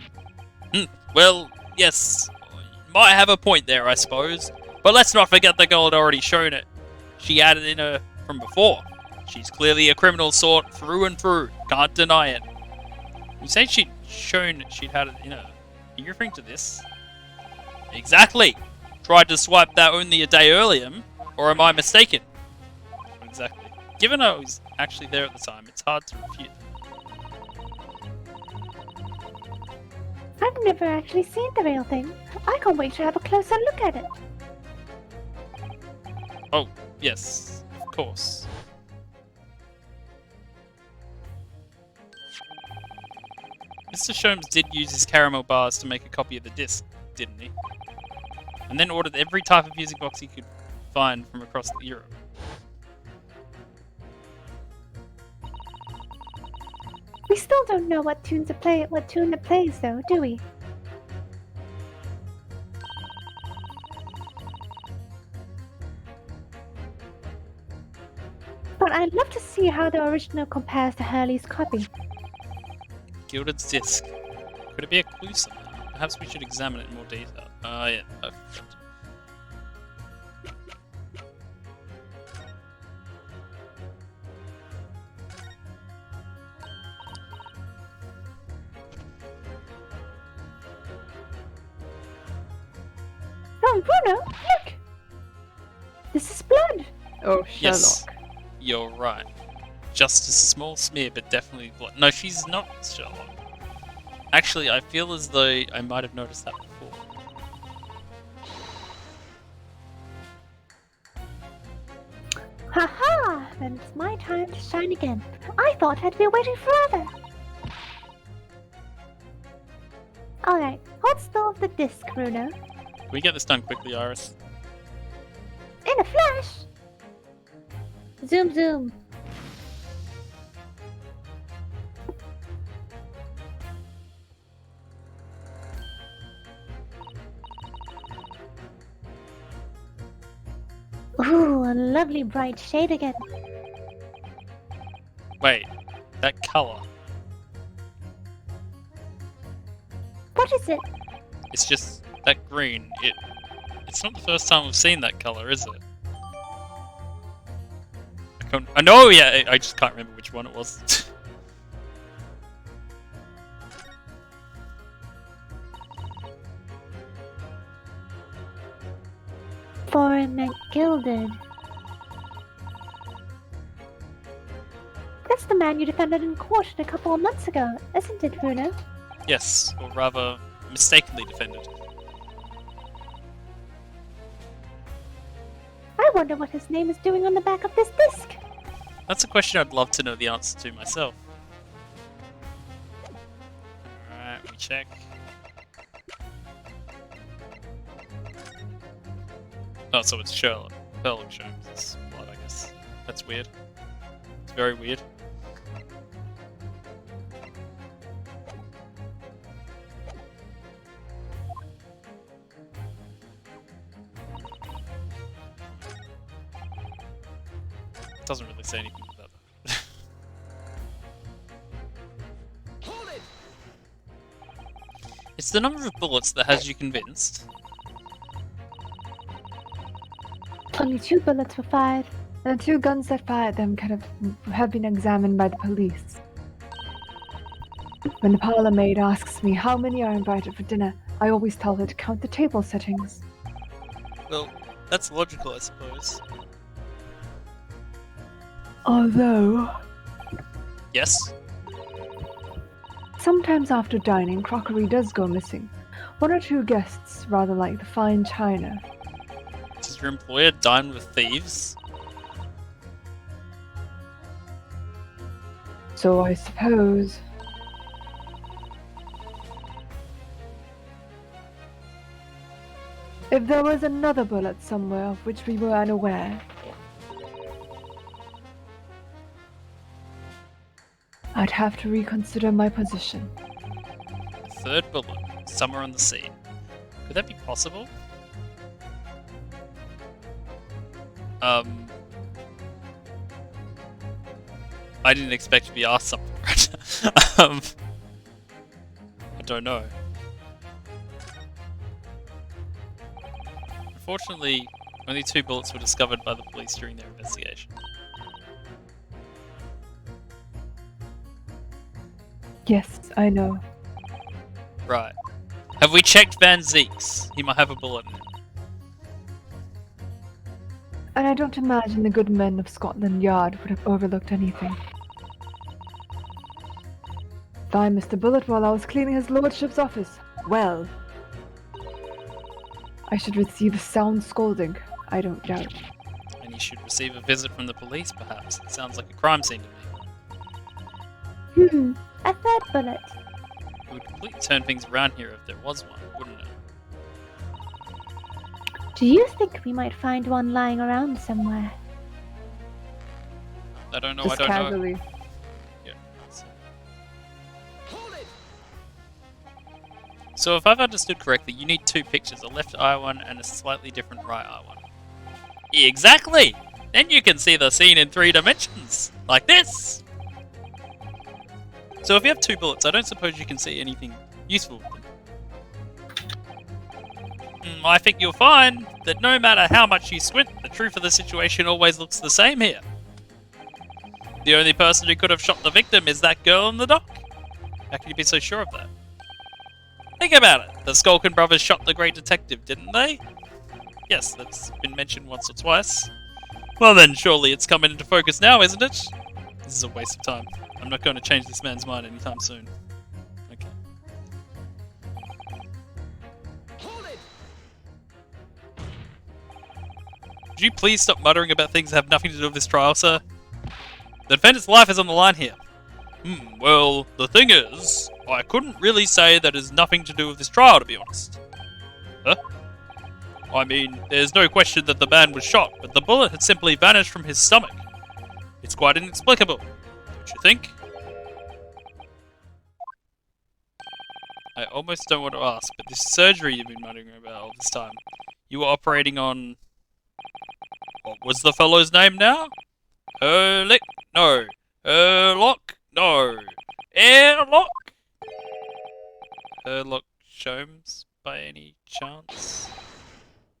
Well, yes, you might have a point there, I suppose. But let's not forget the girl had already shown it. She had it in her from before. She's clearly a criminal sort through and through. Can't deny it. You say she'd shown she'd had it in her. Are you referring to this? Exactly. Tried to swipe that only a day earlier, or am I mistaken? Exactly. Given I was actually there at the time, it's hard to refute. I've never actually seen the real thing. I can't wait to have a closer look at it. Oh, yes, of course. Mr. Sholmes did use his caramel bars to make a copy of the disc, didn't he? And then ordered every type of music box he could find from across Europe. We still don't know what tune it plays, though, do we? But I'd love to see how the original compares to Hurley's copy. Gilded's disc. Could it be a clue somehow? Perhaps we should examine it in more detail. Yeah. Oh, Bruno, look! This is blood! Oh, Sherlock. Yes, you're right. Just a small smear, but definitely blood. No, she's not Sherlock. Actually, I feel as though I might have noticed that before. Haha! Then it's my time to shine again. I thought I'd be waiting forever. Alright, hold still of the disc, Bruno. Can we get this done quickly, Iris? In a flash! Zoom zoom. Ooh, a lovely bright shade again. Wait, that colour. What is it? It's just that green. It's not the first time we've seen that colour, is it? I know, yeah, I just can't remember which one it was. Foreign gilded. That's the man you defended in court a couple of months ago, isn't it, Bruno? Yes, or rather, mistakenly defended. I wonder what his name is doing on the back of this disc. That's a question I'd love to know the answer to myself. Alright, we check. Oh, so it's Sherlock. Sherlock Holmes. It's blood, I guess. That's weird. It's very weird. Doesn't really say anything about that. Hold it! It's the number of bullets that has you convinced. Only 2 bullets were fired. The 2 guns that fired them have been examined by the police. When the parlor maid asks me how many are invited for dinner, I always tell her to count the table settings. Well, that's logical, I suppose. Although, Yes? sometimes after dining, crockery does go missing. 1 or 2 guests rather like the fine china. Does your employer dine with thieves? So I suppose. If there was another bullet somewhere of which we were unaware, I'd have to reconsider my position. A third bullet, somewhere on the scene. Could that be possible? I didn't expect to be asked something, right? I don't know. Unfortunately, only 2 bullets were discovered by the police during their investigation. Yes, I know. Right. Have we checked Van Zeek's? He might have a bullet in him. And I don't imagine the good men of Scotland Yard would have overlooked anything. Find Mr. Bullet while I was cleaning his lordship's office. Well, I should receive a sound scolding, I don't doubt. And you should receive a visit from the police, perhaps. It sounds like a crime scene to me. A third bullet. It would completely turn things around here if there was one, wouldn't it? Do you think we might find one lying around somewhere? I don't know, Just I don't know. casually. Yeah. Hold it! So if I've understood correctly, you need two pictures, a left eye one and a slightly different right eye one. Exactly! Then you can see the scene in 3 dimensions, like this! So if you have 2 bullets, I don't suppose you can see anything useful with them. I think you'll find that no matter how much you squint, the truth of the situation always looks the same here. The only person who could have shot the victim is that girl in the dock. How can you be so sure of that? Think about it. The Skulkin brothers shot the great detective, didn't they? Yes, that's been mentioned once or twice. Well then, surely it's coming into focus now, isn't it? This is a waste of time. I'm not going to change this man's mind anytime soon. Okay. Hold it! Would you please stop muttering about things that have nothing to do with this trial, sir? The defendant's life is on the line here. Well, the thing is, I couldn't really say that it has nothing to do with this trial, to be honest. Huh? I mean, there's no question that the man was shot, but the bullet had simply vanished from his stomach. It's quite inexplicable, don't you think? I almost don't want to ask, but this surgery you've been muttering about all this time, you were operating on... What was the fellow's name now? Erlich? No. Erlock? No. Airlock? Erlock Sholmes, by any chance?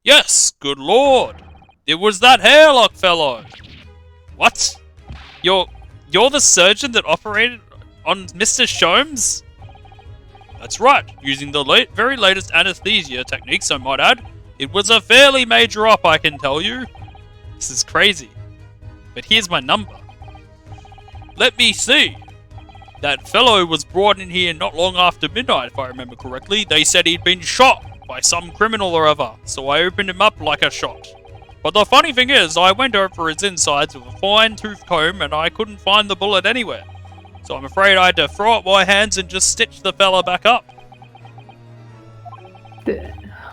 Yes, good lord! It was that Hairlock fellow! What? You're the surgeon that operated on Mr. Sholmes? That's right, using the very latest anesthesia techniques, I might add. It was a fairly major op, I can tell you. This is crazy. But here's my number. Let me see. That fellow was brought in here not long after midnight, if I remember correctly. They said he'd been shot by some criminal or other, so I opened him up like a shot. But the funny thing is, I went over his insides with a fine-tooth comb and I couldn't find the bullet anywhere. So I'm afraid I had to throw up my hands and just stitch the fella back up.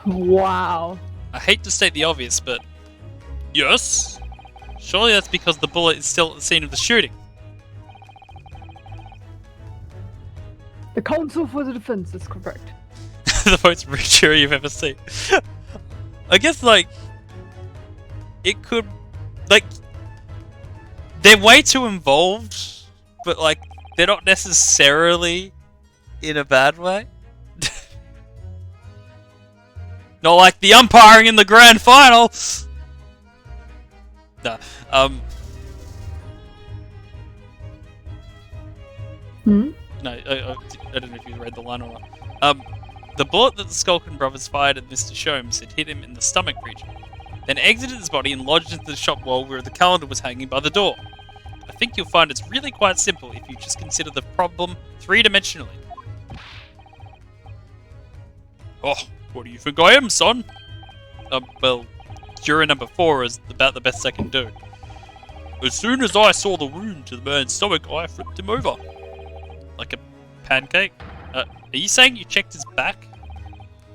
Wow. I hate to state the obvious, but... Yes? Surely that's because the bullet is still at the scene of the shooting. The counsel for the defense is correct. The most rude jury you've ever seen. I guess, like... It could... Like... They're way too involved, but, like, they're not necessarily in a bad way. Not like the umpiring in the grand final! No, Hmm? No, I don't know if you read the line or not. The bullet that the Skulkin brothers fired at Mr. Sholmes had hit him in the stomach region, then exited his body and lodged into the shop wall where the calendar was hanging by the door. I think you'll find it's really quite simple if you just consider the problem 3-dimensionally. Oh, what do you think I am, son? Well, juror number 4 is about the best I can do. As soon as I saw the wound to the man's stomach, I flipped him over. Like a pancake? Are you saying you checked his back?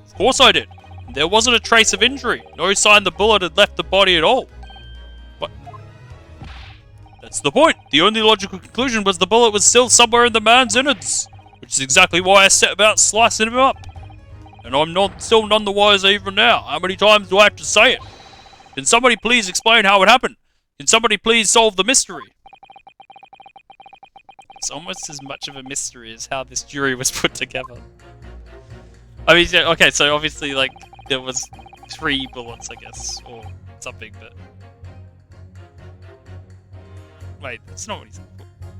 Of course I did. There wasn't a trace of injury. No sign the bullet had left the body at all. What? That's the point. The only logical conclusion was the bullet was still somewhere in the man's innards. Which is exactly why I set about slicing him up. And I'm still none the wiser even now. How many times do I have to say it? Can somebody please explain how it happened? Can somebody please solve the mystery? It's almost as much of a mystery as how this jury was put together. I mean, yeah, okay, so obviously, like, there was 3 bullets, I guess, or something, but... Wait, that's not what he said.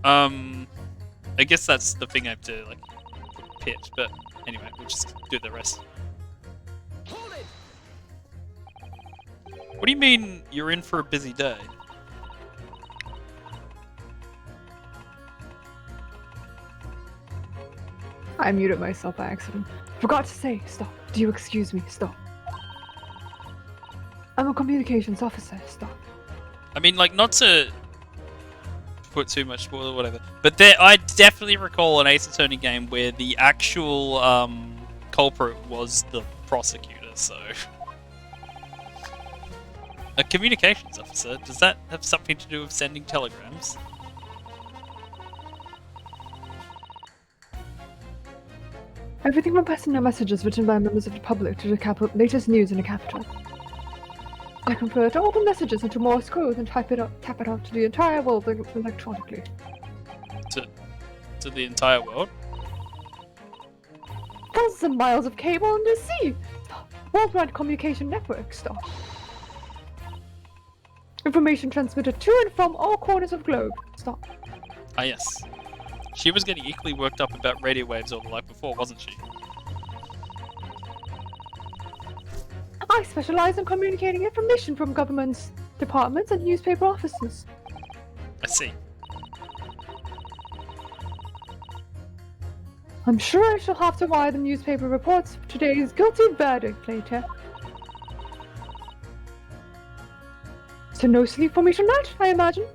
I guess that's the thing I have to, like, pitch, but anyway, we'll just do the rest. Hold it! What do you mean, you're in for a busy day? I muted myself by accident. Forgot to say, stop. Do you excuse me? Stop. I'm a communications officer. Stop. I mean, like, not to put too much spoiler or whatever, but I definitely recall an Ace Attorney game where the actual culprit was the prosecutor, so... A communications officer, does that have something to do with sending telegrams? Everything from personal messages written by members of the public to the latest news in the capital. I convert all the messages into Morse code and tap it out to the entire world electronically. To the entire world? Thousands of miles of cable under the sea! Stop. Worldwide communication network. Stop. Information transmitted to and from all corners of the globe. Stop. Ah, yes. She was getting equally worked up about radio waves all the life before, wasn't she? I specialize in communicating information from governments, departments, and newspaper offices. I see. I'm sure I shall have to wire the newspaper reports for today's guilty verdict later. So no sleep for me tonight, I imagine?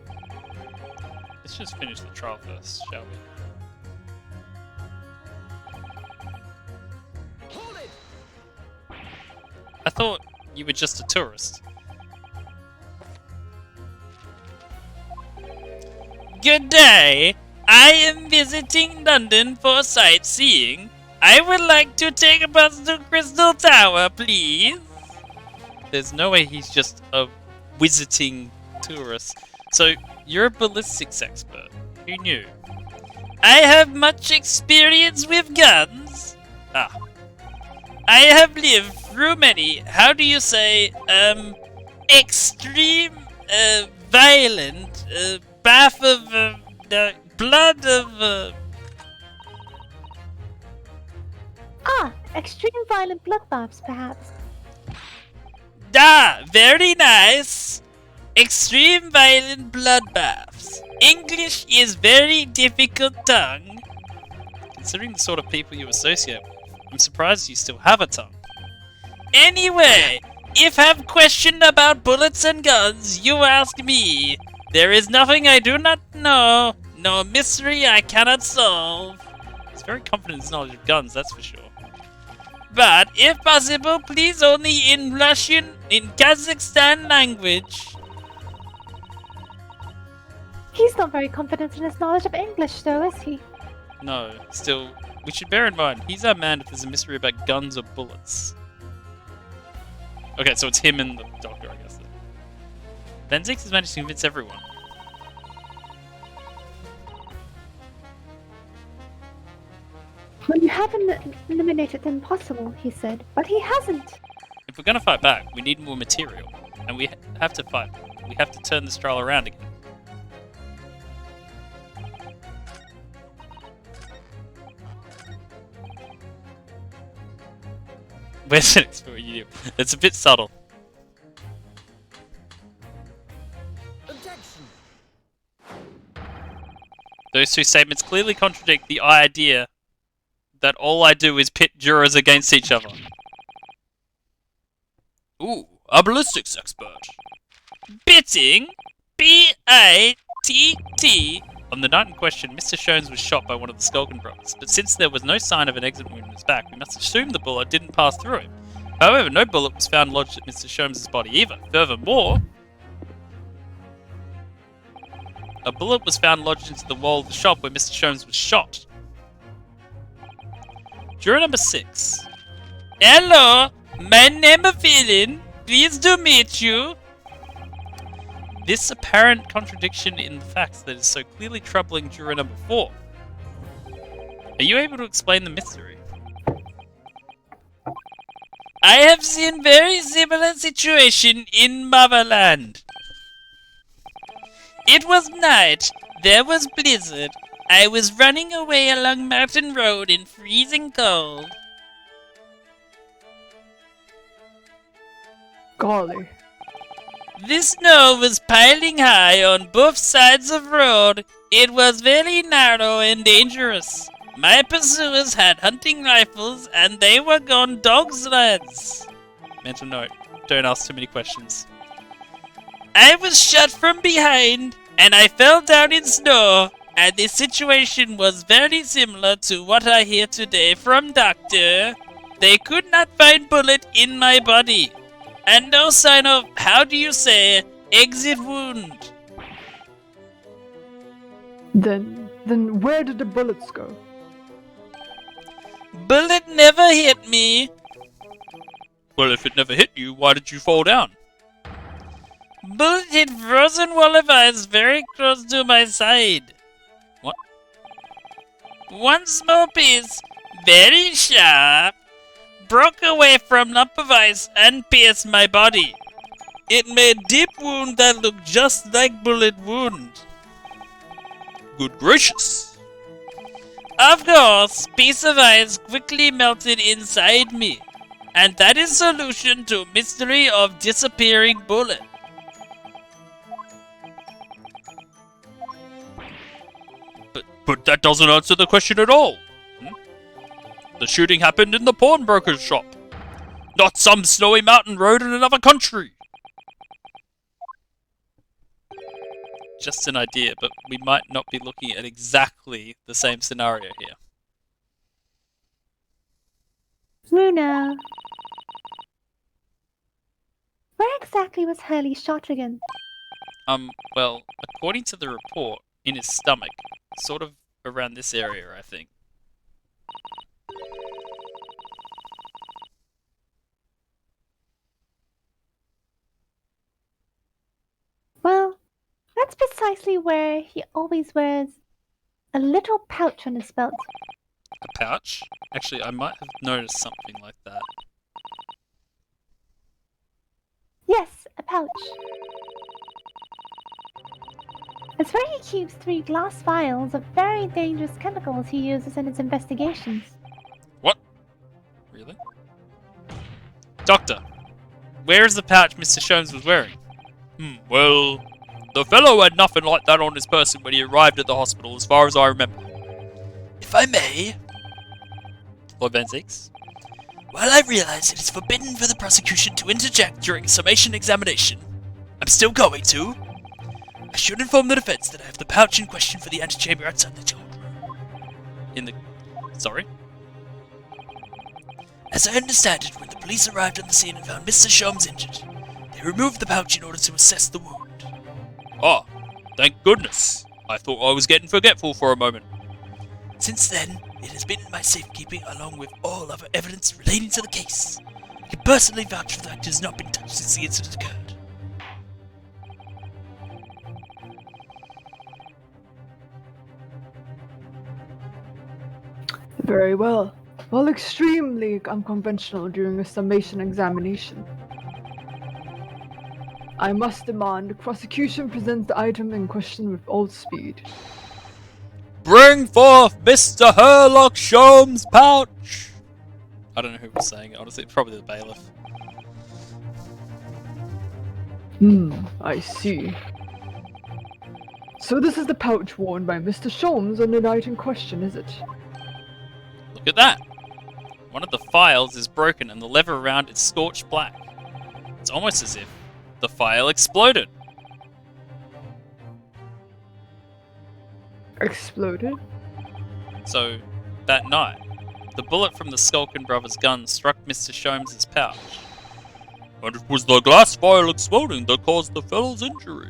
Let's just finish the trial first, shall we? Hold it! I thought you were just a tourist. Good day! I am visiting London for sightseeing. I would like to take a bus to Crystal Tower, please. There's no way he's just a visiting tourist. So, you're a ballistics expert. Who knew? I have much experience with guns. Ah. I have lived through many, how do you say, extreme, violent, bath of, blood of, Ah, extreme violent bloodbaths, perhaps. Ah, very nice. Extreme violent bloodbaths. English is very difficult tongue. Considering the sort of people you associate with, I'm surprised you still have a tongue. Anyway, if have question about bullets and guns, you ask me. There is nothing I do not know, no mystery I cannot solve. He's very confident in his knowledge of guns, that's for sure. But, if possible, please only in Russian, in Kazakhstan language. He's not very confident in his knowledge of English, though, is he? No, still, we should bear in mind, he's our man if there's a mystery about guns or bullets. Okay, so it's him and the doctor, I guess. Van Zix has managed to convince everyone. Well, you haven't eliminated the impossible, he said, but he hasn't. If we're gonna fight back, we need more material. And we have to fight. We have to turn this trial around again. Where's it for you? It's a bit subtle. Objection! Those two statements clearly contradict the idea that all I do is pit jurors against each other. Ooh, a ballistics expert. Bitting? B-A-T-T. On the night in question, Mr. Shones was shot by one of the Skulkin brothers, but since there was no sign of an exit wound in his back, we must assume the bullet didn't pass through him. However, no bullet was found lodged at Mr. Shones' body either. Furthermore, a bullet was found lodged into the wall of the shop where Mr. Shones was shot. Juror number 6. Hello, my name is Philin. Pleased to meet you. This apparent contradiction in the facts that is so clearly troubling juror number 4. Are you able to explain the mystery? I have seen very similar situation in Motherland. It was night. There was blizzard. I was running away along Mountain Road in freezing cold. Golly. The snow was piling high on both sides of road. It was very narrow and dangerous. My pursuers had hunting rifles and they were gone dogs, lads. Mental note, don't ask too many questions. I was shot from behind and I fell down in snow, and the situation was very similar to what I hear today from Doctor. They could not find bullet in my body, and no sign of, how do you say, exit wound. Then where did the bullets go? Bullet never hit me. Well, if it never hit you, why did you fall down? Bullet hit frozen wallabies very close to my side. What? One small piece, very sharp, broke away from lump of ice and pierced my body. It made deep wound that looked just like bullet wound. Good gracious. Of course, piece of ice quickly melted inside me, and that is solution to mystery of disappearing bullet. But that doesn't answer the question at all. The shooting happened in the pawnbroker's shop, not some snowy mountain road in another country. Just an idea, but we might not be looking at exactly the same scenario here. Luna. Where exactly was Hurley shot again? Well, according to the report, in his stomach, sort of around this area, I think. Well, that's precisely where he always wears a little pouch on his belt. A pouch? Actually, I might have noticed something like that. Yes, a pouch. It's where he keeps 3 glass vials of very dangerous chemicals he uses in his investigations. What? Really? Doctor, where is the pouch Mr. Sholmes was wearing? Well, the fellow had nothing like that on his person when he arrived at the hospital, as far as I remember. If I may, Lord Van Zeeks? while I realize it is forbidden for the prosecution to interject during a summation examination, I'm still going to. I should inform the defense that I have the pouch in question for the antechamber outside the courtroom. Sorry? As I understand it, when the police arrived on the scene and found Mr. Sholmes injured, they removed the pouch in order to assess the wound. Oh, thank goodness. I thought I was getting forgetful for a moment. Since then, it has been in my safekeeping along with all other evidence relating to the case. I can personally vouch for the fact it has not been touched since the incident occurred. Very well. Well, extremely unconventional during a summation examination. I must demand the prosecution presents the item in question with all speed. Bring forth Mr. Herlock Sholmes' pouch! I don't know who was saying it, honestly, probably the bailiff. I see. So this is the pouch worn by Mr. Sholmes on the night in question, is it? Look at that! One of the files is broken and the lever around is scorched black. It's almost as if the file exploded. Exploded? So, that night, the bullet from the Skulkin brothers' gun struck Mr. Sholmes' pouch. And it was the glass vial exploding that caused the fellow's injury.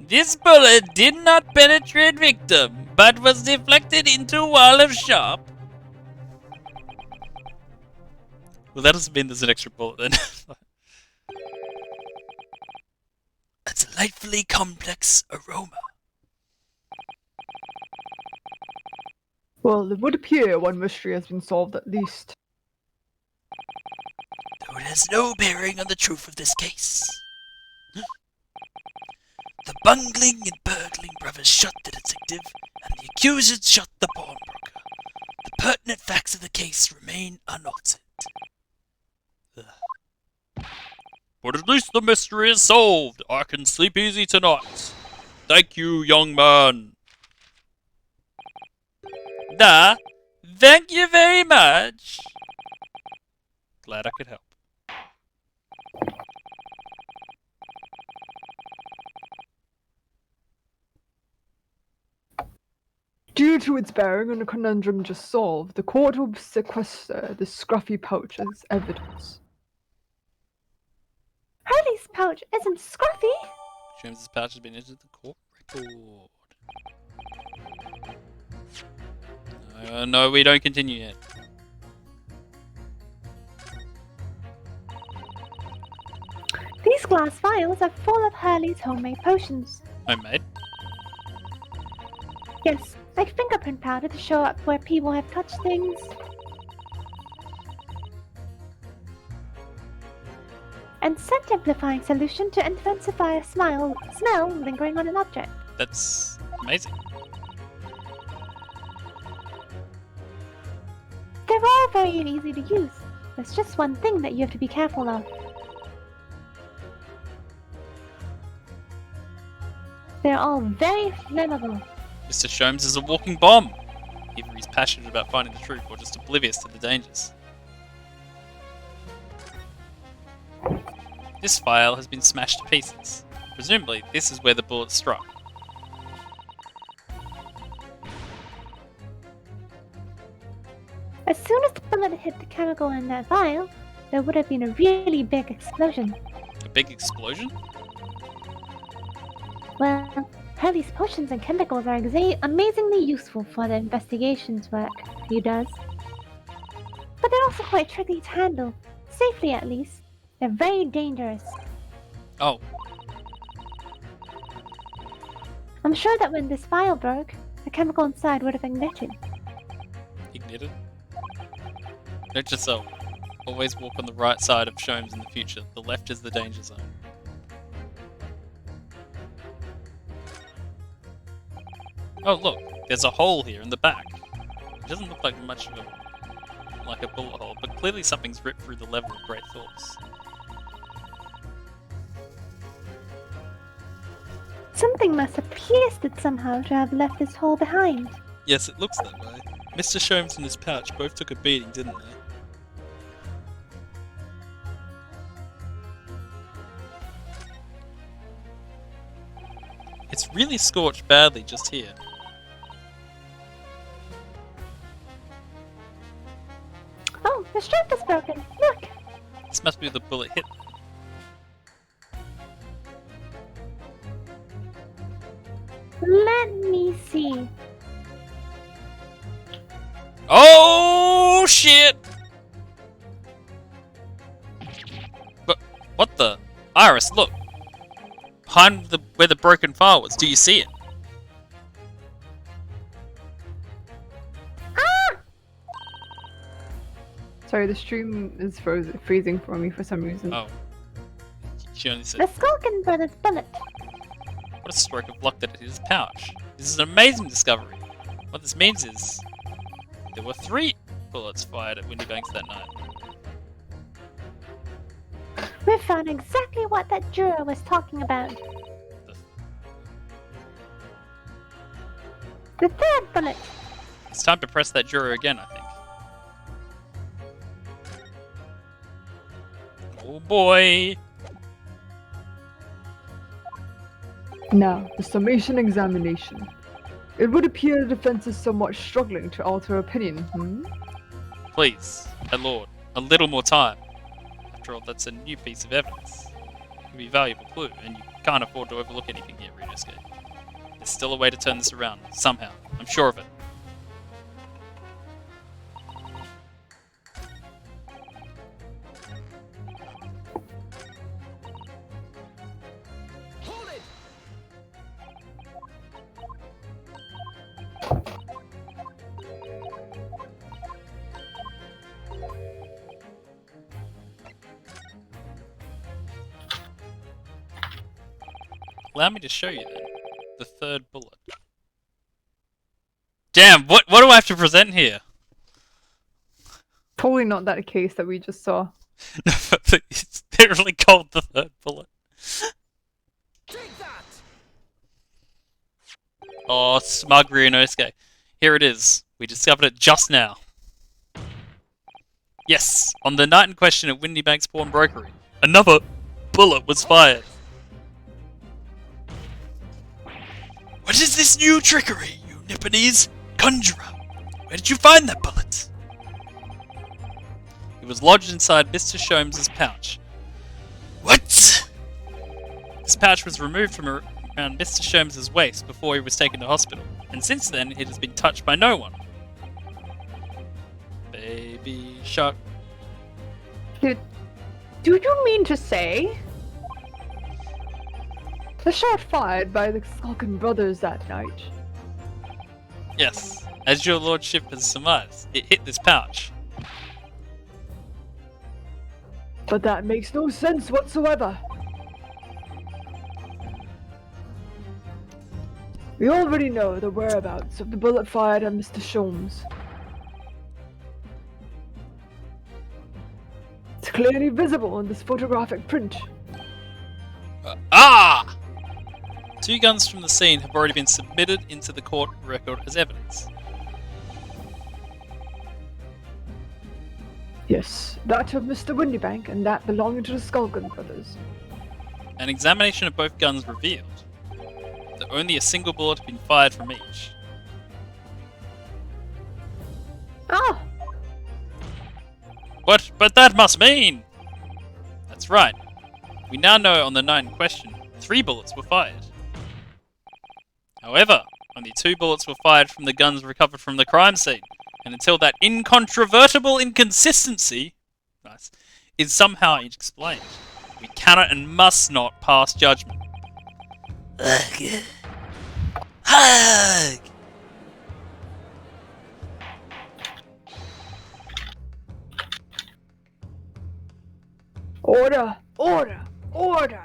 This bullet did not penetrate victim, but was deflected into wall of shop. Well, that doesn't mean there's an extra bullet then. A delightfully complex aroma. Well, it would appear one mystery has been solved at least. Though it has no bearing on the truth of this case. The bungling and burgling brothers shot the detective, and the accusers shot the pawnbroker. The pertinent facts of the case remain unaltered. But at least the mystery is solved. I can sleep easy tonight. Thank you, young man. Nah, thank you very much. Glad I could help. Due to its bearing on the conundrum just solved, the court will sequester the scruffy pouch as evidence. Hurley's pouch isn't scruffy. Sholmes' pouch has been entered the court record. No, we don't continue yet. These glass vials are full of Hurley's homemade potions. Homemade. Yes, like fingerprint powder to show up where people have touched things. And scent amplifying solution to intensify a smell lingering on an object. That's amazing. They're all very easy to use. There's just one thing that you have to be careful of. They're all very flammable. Mr. Sholmes is a walking bomb. Either he's passionate about finding the truth or just oblivious to the dangers. This vial has been smashed to pieces. Presumably, this is where the bullet struck. As soon as the bullet hit the chemical in that vial, there would have been a really big explosion. A big explosion? Well, Hurley's potions and chemicals are amazingly useful for the investigations work he does. But they're also quite tricky to handle, safely at least. They're very dangerous. Oh, I'm sure that when this vial broke, the chemical inside would have ignited. ignited? Note yourself. Always walk on the right side of Sholmes in the future. The left is the danger zone. Oh look, there's a hole here in the back. It doesn't look like much of a bullet hole, but clearly something's ripped through the level of great thoughts. Something must have pierced it somehow to have left this hole behind. Yes, it looks that way. Mr. Sholmes and his pouch both took a beating, didn't they? It's really scorched badly just here. Oh, the strap is broken. Look! This must be where the bullet hit. Let me see. Oh shit! But what the? Iris, look! Behind where the broken file was, do you see it? Sorry, the stream is freezing for me for some reason. Oh. She only The said, Skulkin Brothers bullet. what a stroke of luck that it is his pouch. This is an amazing discovery. What this means is, there were 3 bullets fired at Windybanks that night. We found exactly what that juror was talking about. The third bullet. It's time to press that juror again, I think. Oh boy! Now, the summation examination. It would appear the defense is somewhat struggling to alter opinion, Please, my lord, a little more time. After all, that's a new piece of evidence. It could be a valuable clue, and you can't afford to overlook anything here, Runescape. There's still a way to turn this around, somehow. I'm sure of it. Hold it! Allow me to show you then. The third bullet. Damn, what do I have to present here? Probably not that case that we just saw. It's literally called the third bullet. Take that! Oh, smug Ryunosuke. Here it is. We discovered it just now. Yes, on the night in question at Windybank's pawnbrokery, another bullet was fired. What is this new trickery, you Nipponese conjurer? Where did you find that bullet? It was lodged inside Mr. Sholmes's pouch. What? This pouch was removed from around Mr. Sholmes's waist before he was taken to hospital, and since then it has been touched by no one. Baby shark. Do you mean to say the shot fired by the Skulkin brothers that night? Yes, as your lordship has surmised, it hit this pouch. But that makes no sense whatsoever. We already know the whereabouts of the bullet fired at Mr. Sholmes. It's clearly visible in this photographic print. Ah! 2 guns from the scene have already been submitted into the court record as evidence. Yes, that of Mr. Windybank and that belonging to the Skulkin brothers. An examination of both guns revealed that only a single bullet had been fired from each. Ah! What? But that must mean... That's right. We now know on the night in question, 3 bullets were fired. However, only 2 bullets were fired from the guns recovered from the crime scene, and until that incontrovertible inconsistency is somehow explained, we cannot and must not pass judgment. Hug! Order! Order! Order!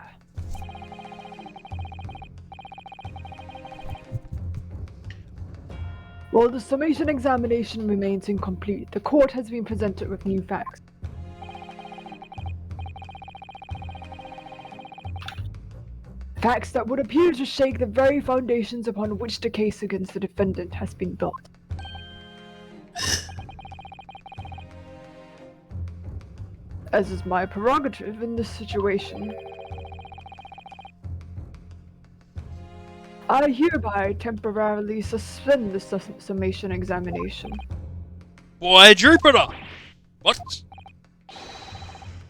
While the summation examination remains incomplete, the court has been presented with new facts. Facts that would appear to shake the very foundations upon which the case against the defendant has been built. As is my prerogative in this situation, I hereby temporarily suspend the summation examination. Why, Jupiter! What?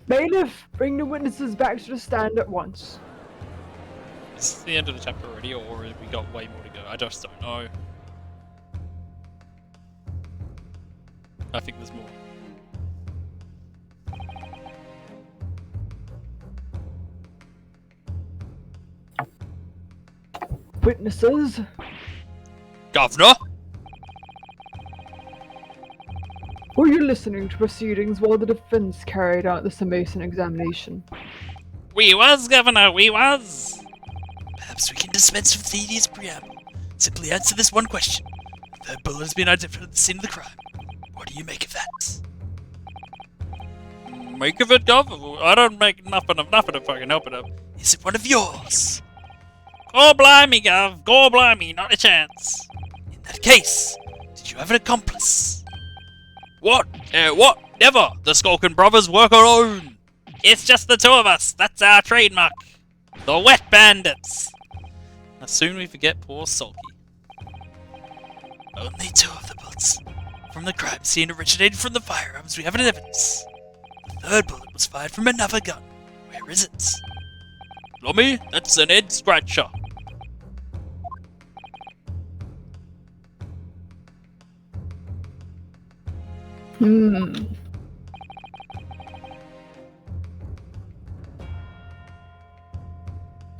Bailiff, bring the witnesses back to the stand at once. Is this the end of the chapter already, or have we got way more to go? I just don't know. I think there's more. Witnesses, Governor? were you listening to proceedings while the defense carried out the summation examination? We was, Governor, we was! Perhaps we can dispense with tedious preamble. Simply answer this one question. The third bullet has been identified at the scene of the crime. What do you make of that? Make of it, Governor. I don't make nothing of nothing if I can help it up. Is it one of yours? Go blimey, Gov. Go blimey, not a chance. In that case, did you have an accomplice? What? What? Never. The Skulkin brothers work alone. It's just the 2 of us. That's our trademark. The Wet Bandits. Now soon we forget poor Sulky. Only 2 of the bullets from the crime scene originated from the firearms we have in evidence. The third bullet was fired from another gun. Where is it? Lummy, that's an head scratcher.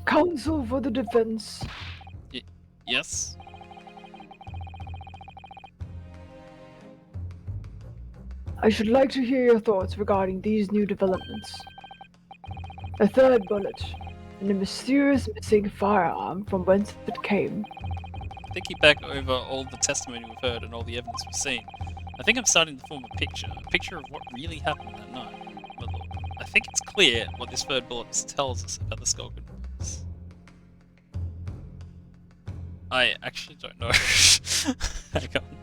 Counsel for the defense. Yes? I should like to hear your thoughts regarding these new developments. The third bullet, and the mysterious missing firearm from whence it came. Thinking back over all the testimony we've heard and all the evidence we've seen, I think I'm starting to form a picture of what really happened that night. But look, I think it's clear what this third bullet tells us about the Skulkin brothers. I actually don't know. Hang on.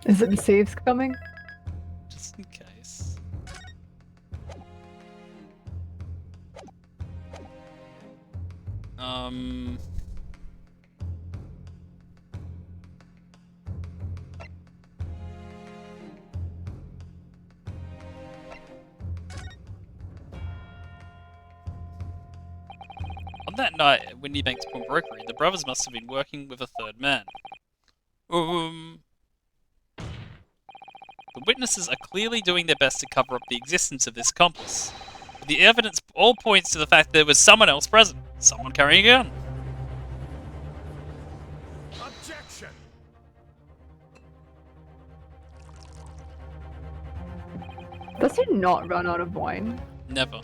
Is it the saves coming? Just in case. On that night at Windy Bank's pawnbrokery, the brothers must have been working with a third man. The witnesses are clearly doing their best to cover up the existence of this accomplice. But the evidence all points to the fact that there was someone else present. Someone carrying a gun. Objection! Does he not run out of wine? Never.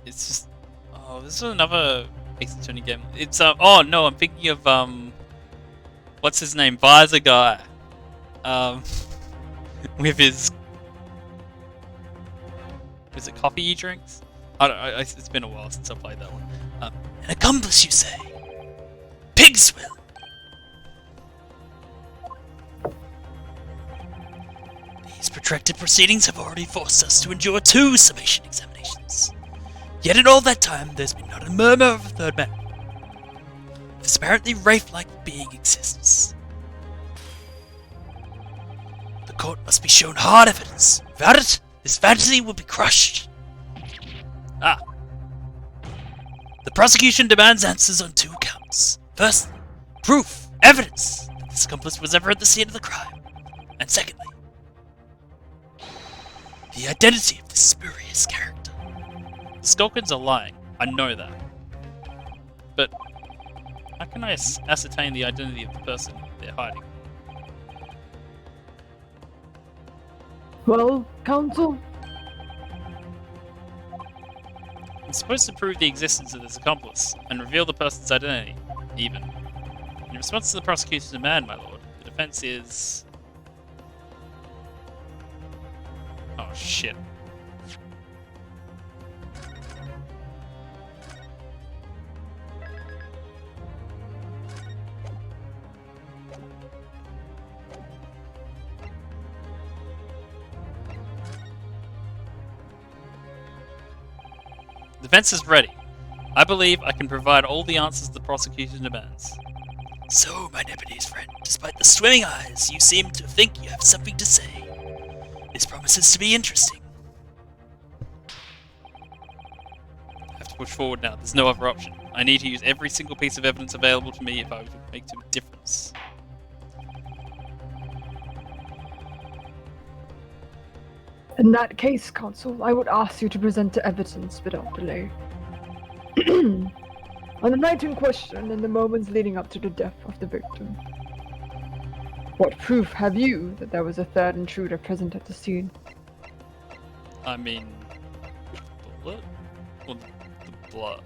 It's just... Oh, this is another Ace Attorney game. It's, oh no, I'm thinking of, what's his name? Visor guy. With his... Is it coffee he drinks? I don't know, it's been a while since I played that one. An accomplice, you say? Pigs will. These protracted proceedings have already forced us to endure 2 summation examinations. Yet in all that time, there's been not a murmur of a third man. This apparently wraith-like being exists. The court must be shown hard evidence. Without it, this fantasy will be crushed. Ah, The prosecution demands answers on 2 counts. First, proof, evidence that this accomplice was ever at the scene of the crime. And secondly, the identity of this spurious character. the Skulkins are lying. I know that. But how can I ascertain the identity of the person they're hiding? Well, counsel, I'm supposed to prove the existence of this accomplice and reveal the person's identity, even. In response to the prosecution's demand, my lord, the defense is... Oh shit. The defense is ready. I believe I can provide all the answers the prosecution demands. So, my Nepalese friend, despite the swimming eyes, you seem to think you have something to say. This promises to be interesting. I have to push forward now. There's no other option. I need to use every single piece of evidence available to me if I would make a difference. in that case, counsel, I would ask you to present the evidence without delay. On the night in question and the moments leading up to the death of the victim, what proof have you that there was a third intruder present at the scene? I mean... Bullet? Well, the blood...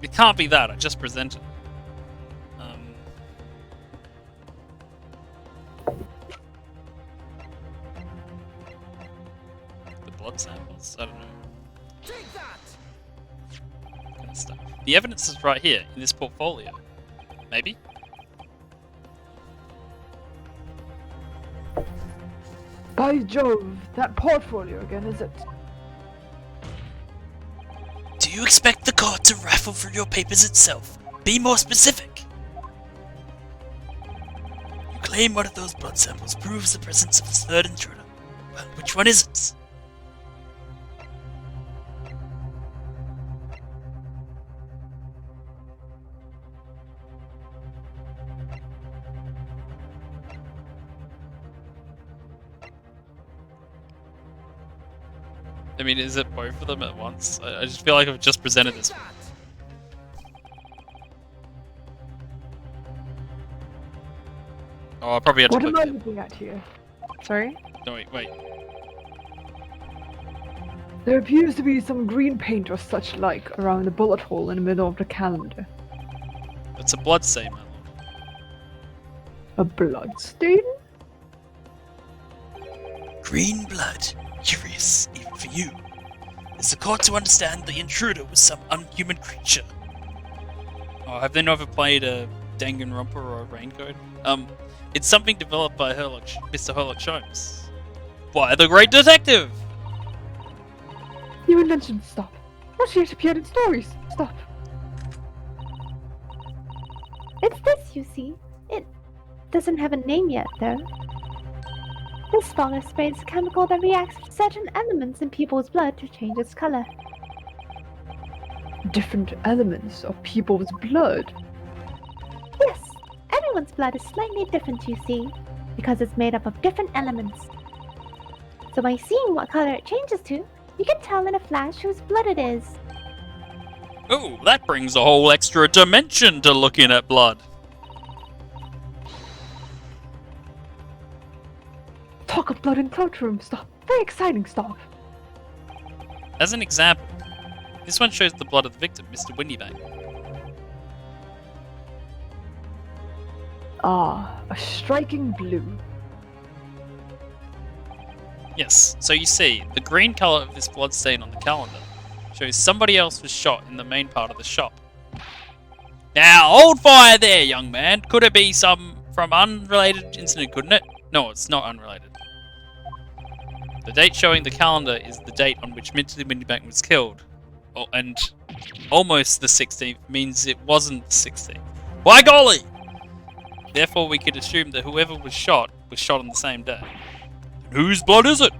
It can't be that, I just presented. The blood samples? I don't know. Take that! Kind of stuff. The evidence is right here, in this portfolio. Maybe? By Jove, that portfolio again, is it? Do you expect the court to rifle through your papers itself? Be more specific. You claim one of those blood samples proves the presence of a third intruder. Well, which one is it? I mean, is it both of them at once? I just feel like I've just presented this. That. Oh, I probably had to What am I click it. looking at here? Sorry? No, wait. There appears to be some green paint or such like around the bullet hole in the middle of the calendar. It's a blood stain, my lord. A blood stain? Green blood. Curious, even for you. Is the court to understand the intruder was some unhuman creature? Oh, have they never played a Danganronpa or a Raincoat? It's something developed by Mr. Herlock Sholmes. Why, the great detective! New invention, stop. Not yet appeared in stories, stop. It's this, you see. It doesn't have a name yet, though. This fog spray is a chemical that reacts with certain elements in people's blood to change its color. Different elements of people's blood. Yes, everyone's blood is slightly different, you see, because it's made up of different elements. So by seeing what color it changes to, you can tell in a flash whose blood it is. Oh, that brings a whole extra dimension to looking at blood. Talk of blood in cloakroom, stop. Very exciting stuff. As an example, this one shows the blood of the victim, Mr. Windybank. Ah, a striking blue. Yes, so you see, the green colour of this blood stain on the calendar shows somebody else was shot in the main part of the shop. Now, hold fire there, young man. Could it be some from unrelated incident, couldn't it? No, it's not unrelated. The date showing the calendar is the date on which Mr. Windybank was killed. Oh, and almost the 16th means it wasn't the 16th. By golly! Therefore, we could assume that whoever was shot on the same day. Whose blood is it?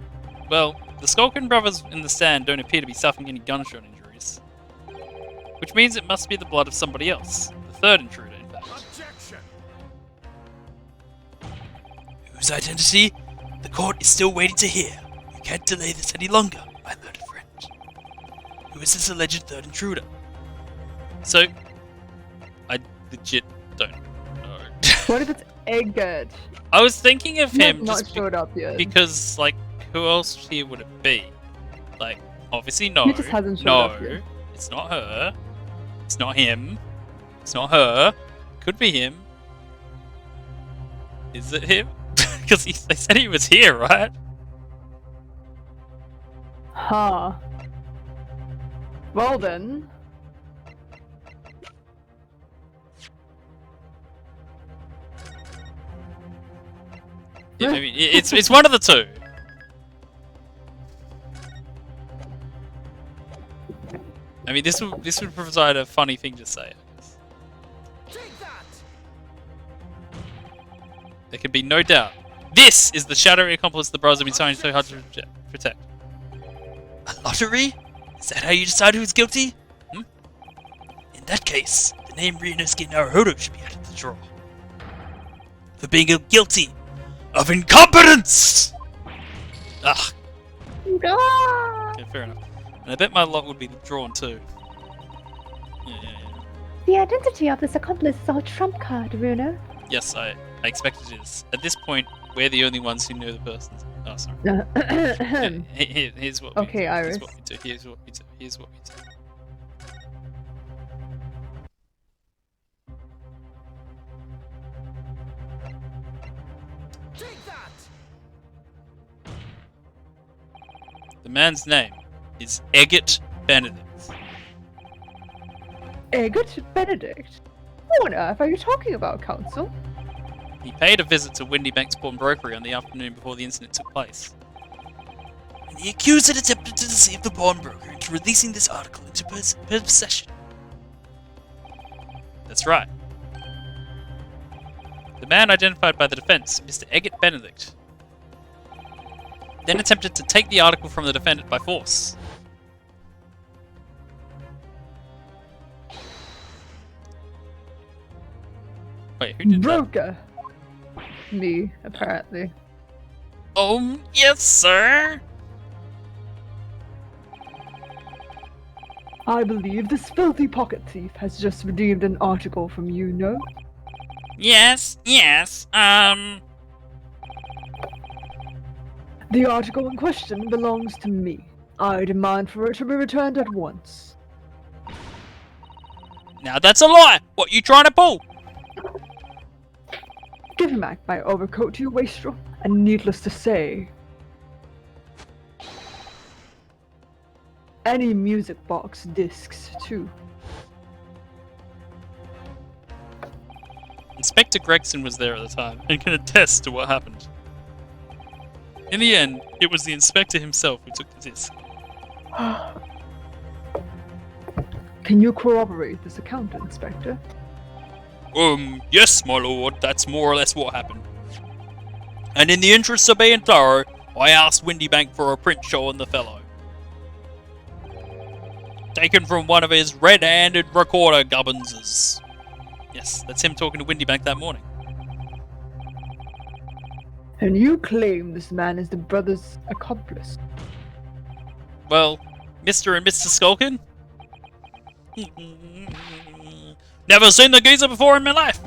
Well, the Skulkin brothers in the stand don't appear to be suffering any gunshot injuries. Which means it must be the blood of somebody else. The third intruder, in fact. Objection. Whose identity? The court is still waiting to hear. We can't delay this any longer, my learned friend. Who is this alleged third intruder? So, I legit don't know. What if it's Eggert? I was thinking of him Not just showed up yet. because, like, who else here would it be? Like, obviously no. He just hasn't showed no, up yet. it's not her. It's not him. It's not her. Could be him. Is it him? Because they said he was here, right? Huh. Well then. Yeah, maybe it's one of the two. I mean, this would provide a funny thing to say. I guess. Take that. There can be no doubt. This is the shadowy accomplice the brothers have been trying so hard to protect. A lottery? Is that how you decide who's guilty? In that case, the name Ryunosuke Naruhodo should be added to the draw. For being guilty of incompetence! Ugh. Ah! Okay, fair enough. And I bet my lot would be drawn too. Yeah. The identity of this accomplice is our trump card, Runo. Yes, I expect it is. At this point, we're the only ones who know the person. Oh, sorry. Here's what we Okay, do. Iris. Here's what we do. Here's what we do. Here's what we do. Take that. The man's name is Eggert Benedict. Eggert Benedict? What on earth are you talking about, Counsel? He paid a visit to Windybank's pawnbrokery on the afternoon before the incident took place. And the accused had attempted to deceive the pawnbroker into releasing this article into possession. That's right. The man identified by the defense, Mr. Eggert Benedict, then attempted to take the article from the defendant by force. Wait, who did that? Broker. Me, apparently. Yes, sir. I believe this filthy pocket thief has just redeemed an article from you, no? Yes. The article in question belongs to me. I demand for it to be returned at once. Now that's a lie! What you trying to pull? Give back my overcoat, you wastrel, and needless to say, any music box discs, too. Inspector Gregson was there at the time and can attest to what happened. In the end, it was the inspector himself who took the disc. Can you corroborate this account, Inspector? Yes, my lord, that's more or less what happened. And in the interest of being thorough, I asked Windybank for a print showing the fellow. Taken from one of his red-handed recorder gubbinses. Yes, that's him talking to Windybank that morning. And you claim this man is the brother's accomplice? Well, Mr. and Mr. Skulkin? Never seen the geezer before in my life.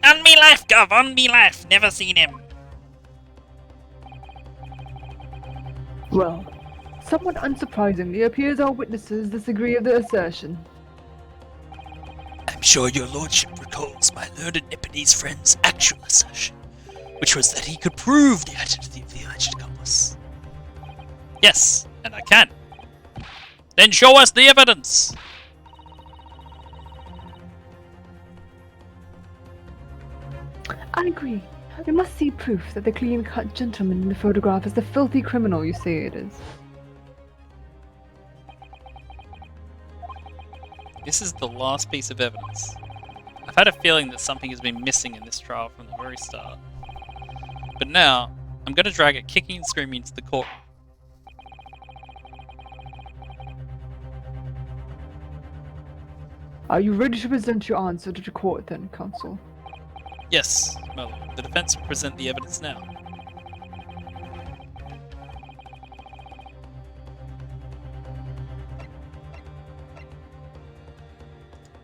On me life, Gov, on me life. Never seen him. Well, somewhat unsurprisingly, appears our witnesses disagree of the assertion. I'm sure your lordship recalls my learned Nipponese friend's actual assertion, which was that he could prove the identity of the alleged accomplice. Yes, and I can. Then show us the evidence. I agree. We must see proof that the clean-cut gentleman in the photograph is the filthy criminal you say it is. This is the last piece of evidence. I've had a feeling that something has been missing in this trial from the very start. But now, I'm going to drag it kicking and screaming into the court. Are you ready to present your answer to the court then, counsel? Yes, my lord. The defense will present the evidence now.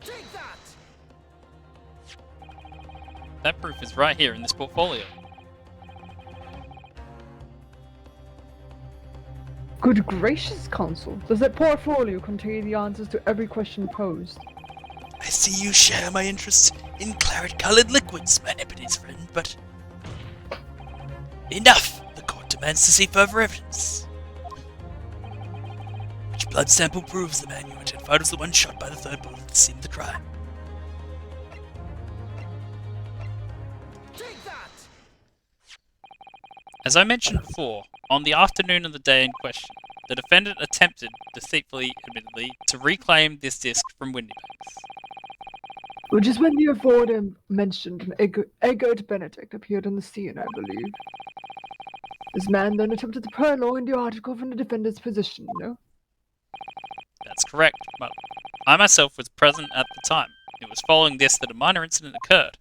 Take that! That proof is right here in this portfolio. Good gracious, counsel. Does that portfolio contain the answers to every question posed? I see you share my interest in claret-colored liquids, my Nipponese friend, but... Enough! The court demands to see further evidence. Which blood sample proves the man you identified as the one shot by the third bullet at the scene of the crime? Take that! As I mentioned before, on the afternoon of the day in question, the defendant attempted, deceitfully admittedly, to reclaim this disc from Windybanks. Which is when the aforementioned Eggert Benedict appeared on the scene, I believe. This man then attempted to purloin the article from the defendant's position, no? That's correct, but I myself was present at the time. It was following this that a minor incident occurred.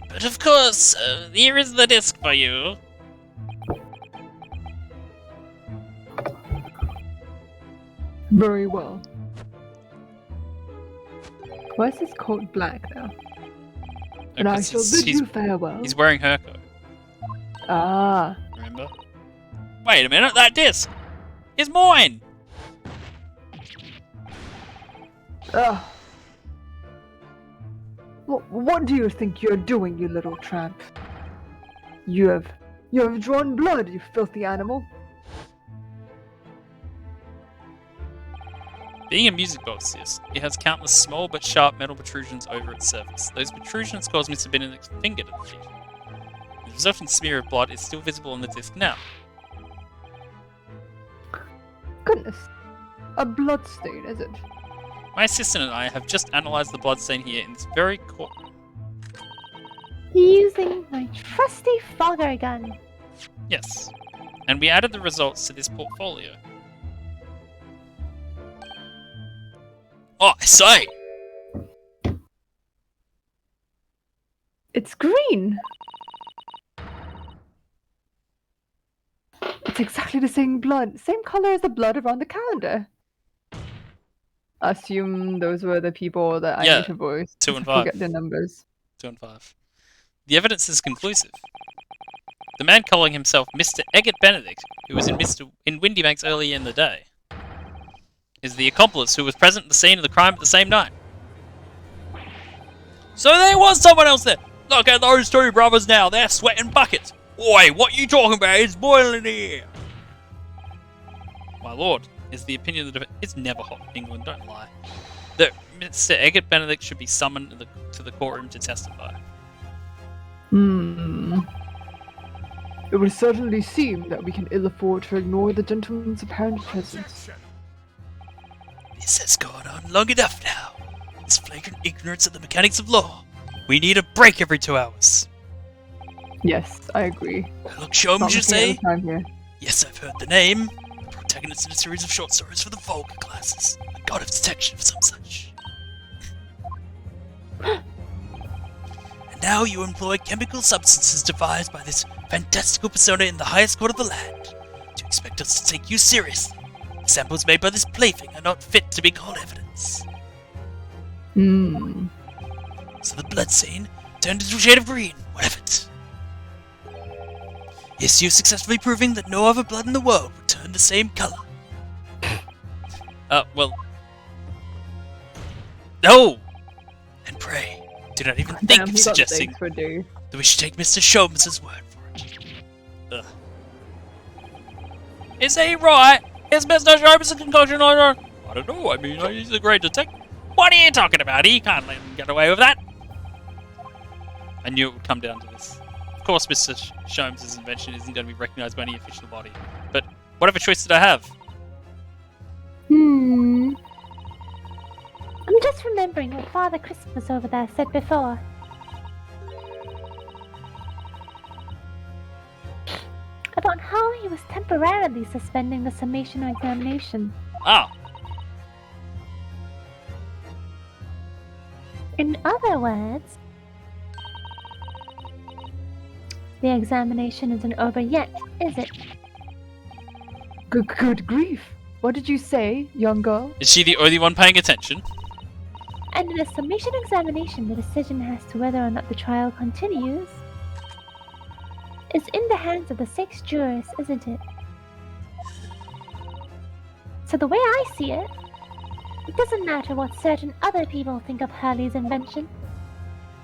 But of course, here is the disc for you. Very well. Why is his coat black now? And I shall bid you farewell. He's wearing her coat, Ah. remember? Wait a minute, that disc is mine! Ugh. What do you think you're doing, you little tramp? You have drawn blood, you filthy animal. Being a music box disc, it has countless small but sharp metal protrusions over its surface. Those protrusions caused Mr. Benedict's finger to bleed. The resulting smear of blood is still visible on the disc now. Goodness. A blood stain, is it? My assistant and I have just analysed the bloodstain here in this very court. Using my trusty fogger gun. Yes. And we added the results to this portfolio. Oh, I say! It's green. It's It's exactly the same blood, same color as the blood around the calendar. Assume those were the people that I Yeah, need to voice. 2 and I 5. forget their numbers. 2 and 5. The evidence is conclusive. The man calling himself Mr. Eggert Benedict, who was in Windybanks earlier in the day, is the accomplice who was present at the scene of the crime at the same night. So there was someone else there! Look at those two brothers now, they're sweating buckets! Oi, what you talking about? It's boiling here! My lord, is the opinion of the defense. It's never hot in England, don't lie. That Mr. Eggert Benedict should be summoned to the courtroom to testify. It would certainly seem that we can ill afford to ignore the gentleman's apparent presence. This has gone on long enough now. This flagrant ignorance of the mechanics of law. We need a break every 2 hours. Yes, I agree. Look, Sholmes, Not you looking at say? the time here. Yes, I've heard the name. The protagonist in a series of short stories for the vulgar classes. A god of detection of some such. And now you employ chemical substances devised by this fantastical persona in the highest court of the land. Do you expect us to take you seriously? The samples made by this plaything are not fit to be called evidence. So the blood stain turned into a shade of green. What of it? Yes, you're successfully proving that no other blood in the world would turn the same color. Well... No! And pray, do not even think Damn, of he got suggesting thanks for Dave. that we should take Mr. Sholmes' word for it. Ugh. Is he right? Is Mr. Sholmes a concoction order? I don't know, I mean, he's a great detective. What are you talking about? He can't let him get away with that. I knew it would come down to this. Of course, Mr. Sholmes' invention isn't going to be recognised by any official body. But whatever choice did I have? I'm just remembering what Father Christmas over there said before. About how he was temporarily suspending the summation examination. Ah, In other words, the examination isn't over yet, is it? Good grief! What did you say, young girl? is she the only one paying attention? And in a summation examination, the decision as to whether or not the trial continues is in the hands of the 6 jurors, isn't it? So the way I see it, it doesn't matter what certain other people think of Hurley's invention.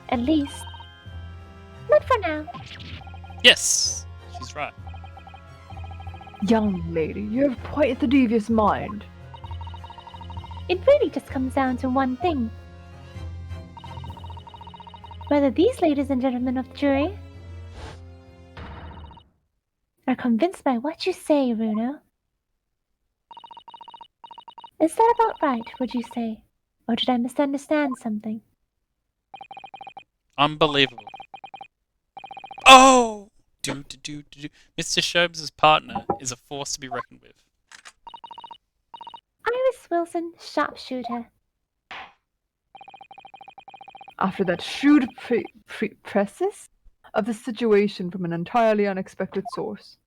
At least, not for now. Yes, she's right. Young lady, you have quite the devious mind. It really just comes down to one thing. Whether these ladies and gentlemen of the jury are convinced by what you say, Runo. Is that about right, would you say? Or did I misunderstand something? Unbelievable. Oh! Mr. Sholmes' partner is a force to be reckoned with. Iris Wilson, sharpshooter. After that shrewd preface of the situation from an entirely unexpected source,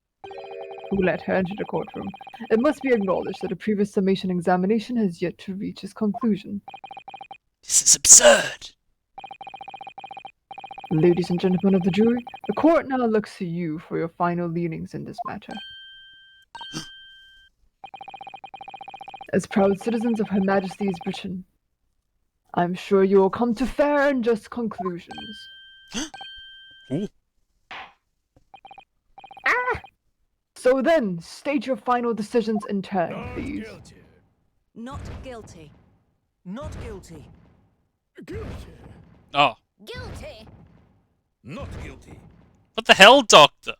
who let her into the courtroom, it must be acknowledged that a previous summation examination has yet to reach its conclusion. This is absurd. Ladies and gentlemen of the jury, the court now looks to you for your final leanings in this matter. As proud citizens of Her Majesty's Britain, I'm sure you will come to fair and just conclusions. Ooh. So then, state your final decisions in turn, please. Guilty. Not guilty. Not guilty. Guilty. Oh, Guilty. Not guilty. what the hell, Doctor?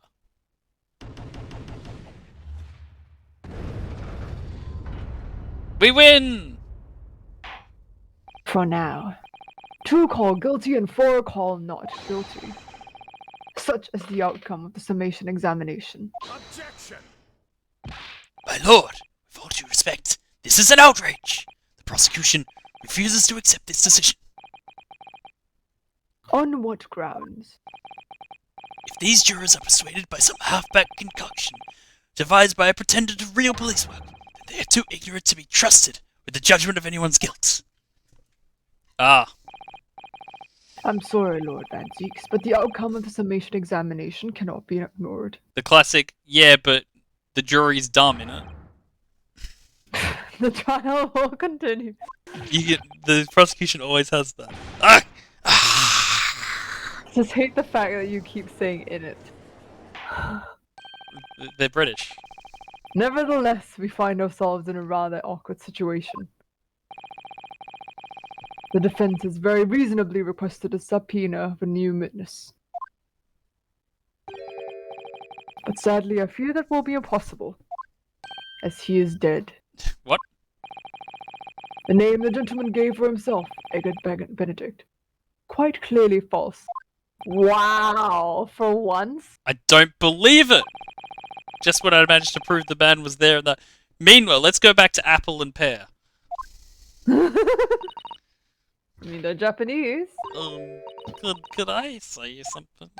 We win! For now. 2 call guilty and 4 call not guilty. Such is the outcome of the summation examination. Objection. My lord, with all due respect, this is an outrage. The prosecution refuses to accept this decision. On what grounds? If these jurors are persuaded by some half-baked concoction devised by a pretender to real police work. They are too ignorant to be trusted with the judgment of anyone's guilt. Ah, I'm sorry, Lord Van Zeeks, but the outcome of the summation examination cannot be ignored. the classic, yeah, but the jury's dumb, innit? The trial will continue. The prosecution always has that. Ah! Just hate the fact that you keep saying in it. They're British. Nevertheless, we find ourselves in a rather awkward situation. The defense has very reasonably requested a subpoena of a new witness. But sadly, I fear that will be impossible, as he is dead. What? The name the gentleman gave for himself, Egbert Benedict. Quite clearly false. Wow, for once? I don't believe it! Just when I managed to prove the man was there and that. Meanwhile, let's go back to apple and pear. I mean, they're Japanese. Could I say something?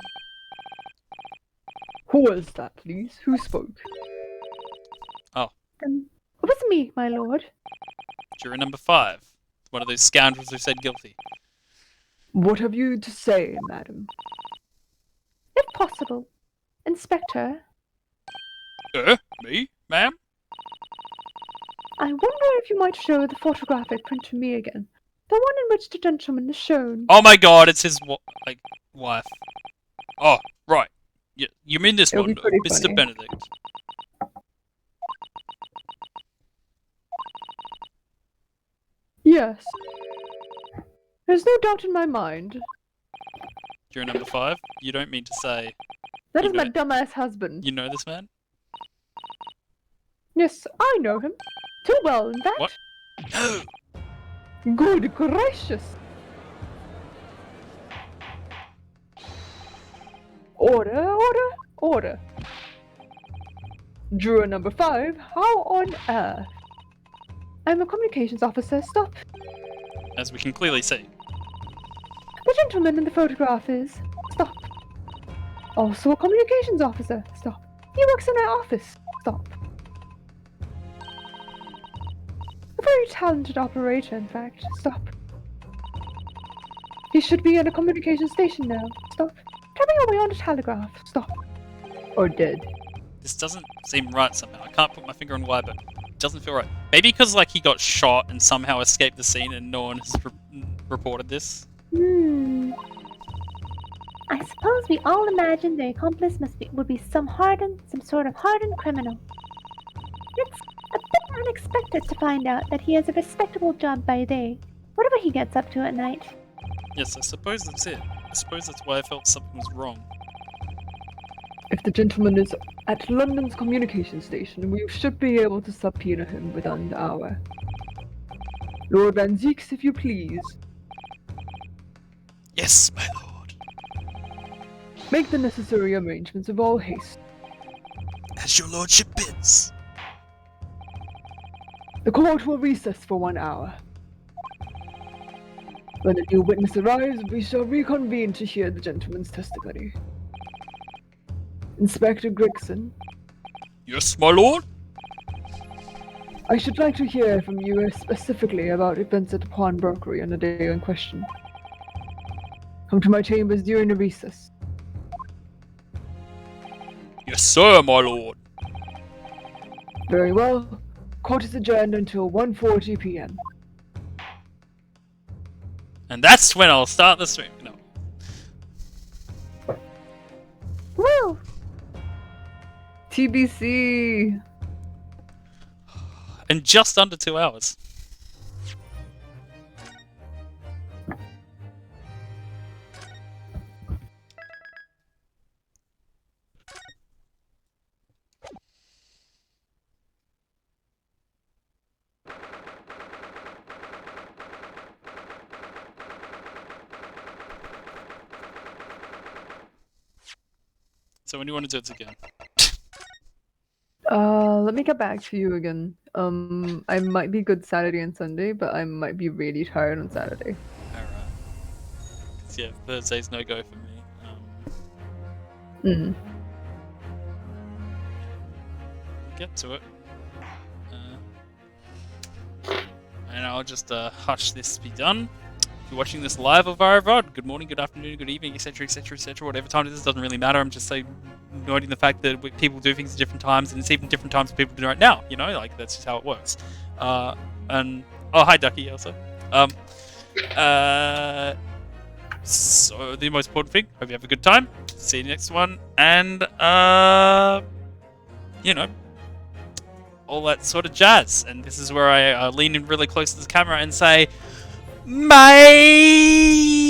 Who was that, please? Who spoke? It was me, my lord. Jury number 5. One of those scoundrels who said guilty. What have you to say, madam? If possible. Inspector, Me? Ma'am? I wonder if you might show the photographic print to me again. The one in which the gentleman is shown. Oh my god, it's his wife. Oh, right. You mean this It'll one, be pretty Mr. funny. Benedict? Yes. There's no doubt in my mind. Jury number 5? You don't mean to say That You is my know- dumbass husband. you know this man? Yes, I know him. Too well, in fact. What? No! Good gracious. Order, order, order. Juror number 5, how on earth? I'm a communications officer, stop. As we can clearly see. The gentleman in the photograph is. Stop. Also a communications officer, stop. He works in our office, stop. A very talented operator, in fact, stop. He should be at a communication station now, stop. Traveling away on a telegraph, stop. Or dead. This doesn't seem right somehow. I can't put my finger on why, but it doesn't feel right. Maybe because like he got shot and somehow escaped the scene and no one has reported this. I suppose we all imagined the accomplice would be some sort of hardened criminal. It's a bit unexpected to find out that he has a respectable job by day, whatever he gets up to at night. Yes, I suppose that's it. I suppose that's why I felt something was wrong. If the gentleman is at London's communication station, we should be able to subpoena him within the hour. Lord Van Zeeks, if you please. Yes, my lord. Make the necessary arrangements of all haste. As your lordship bids. The court will recess for 1 hour. When the new witness arrives, we shall reconvene to hear the gentleman's testimony. Inspector Gregson, Yes, my lord? I should like to hear from you specifically about events at the pawnbrokery on the day in question. Come to my chambers during the recess. Yes, sir, my lord. Very well. Court is adjourned until 1:40 p.m. And that's when I'll start the stream. No. Woo! TBC. In just under 2 hours. So when do you want to do it again? Let me get back to you again. I might be good Saturday and Sunday, but I might be really tired on Saturday. Alright. Yeah, Thursday's no go for me. Mm. get to it. And I'll just hush this be done. If you're watching this live or via VOD, good morning, good afternoon, good evening, etc, etc, etc, whatever time it is, doesn't really matter. I'm just noting the fact that people do things at different times, and it's even different times people do right now, you know, like, that's just how it works. And, oh, hi, Ducky, also. So, the most important thing, hope you have a good time, see you next one, and, you know, all that sort of jazz. And this is where I lean in really close to the camera and say, bye!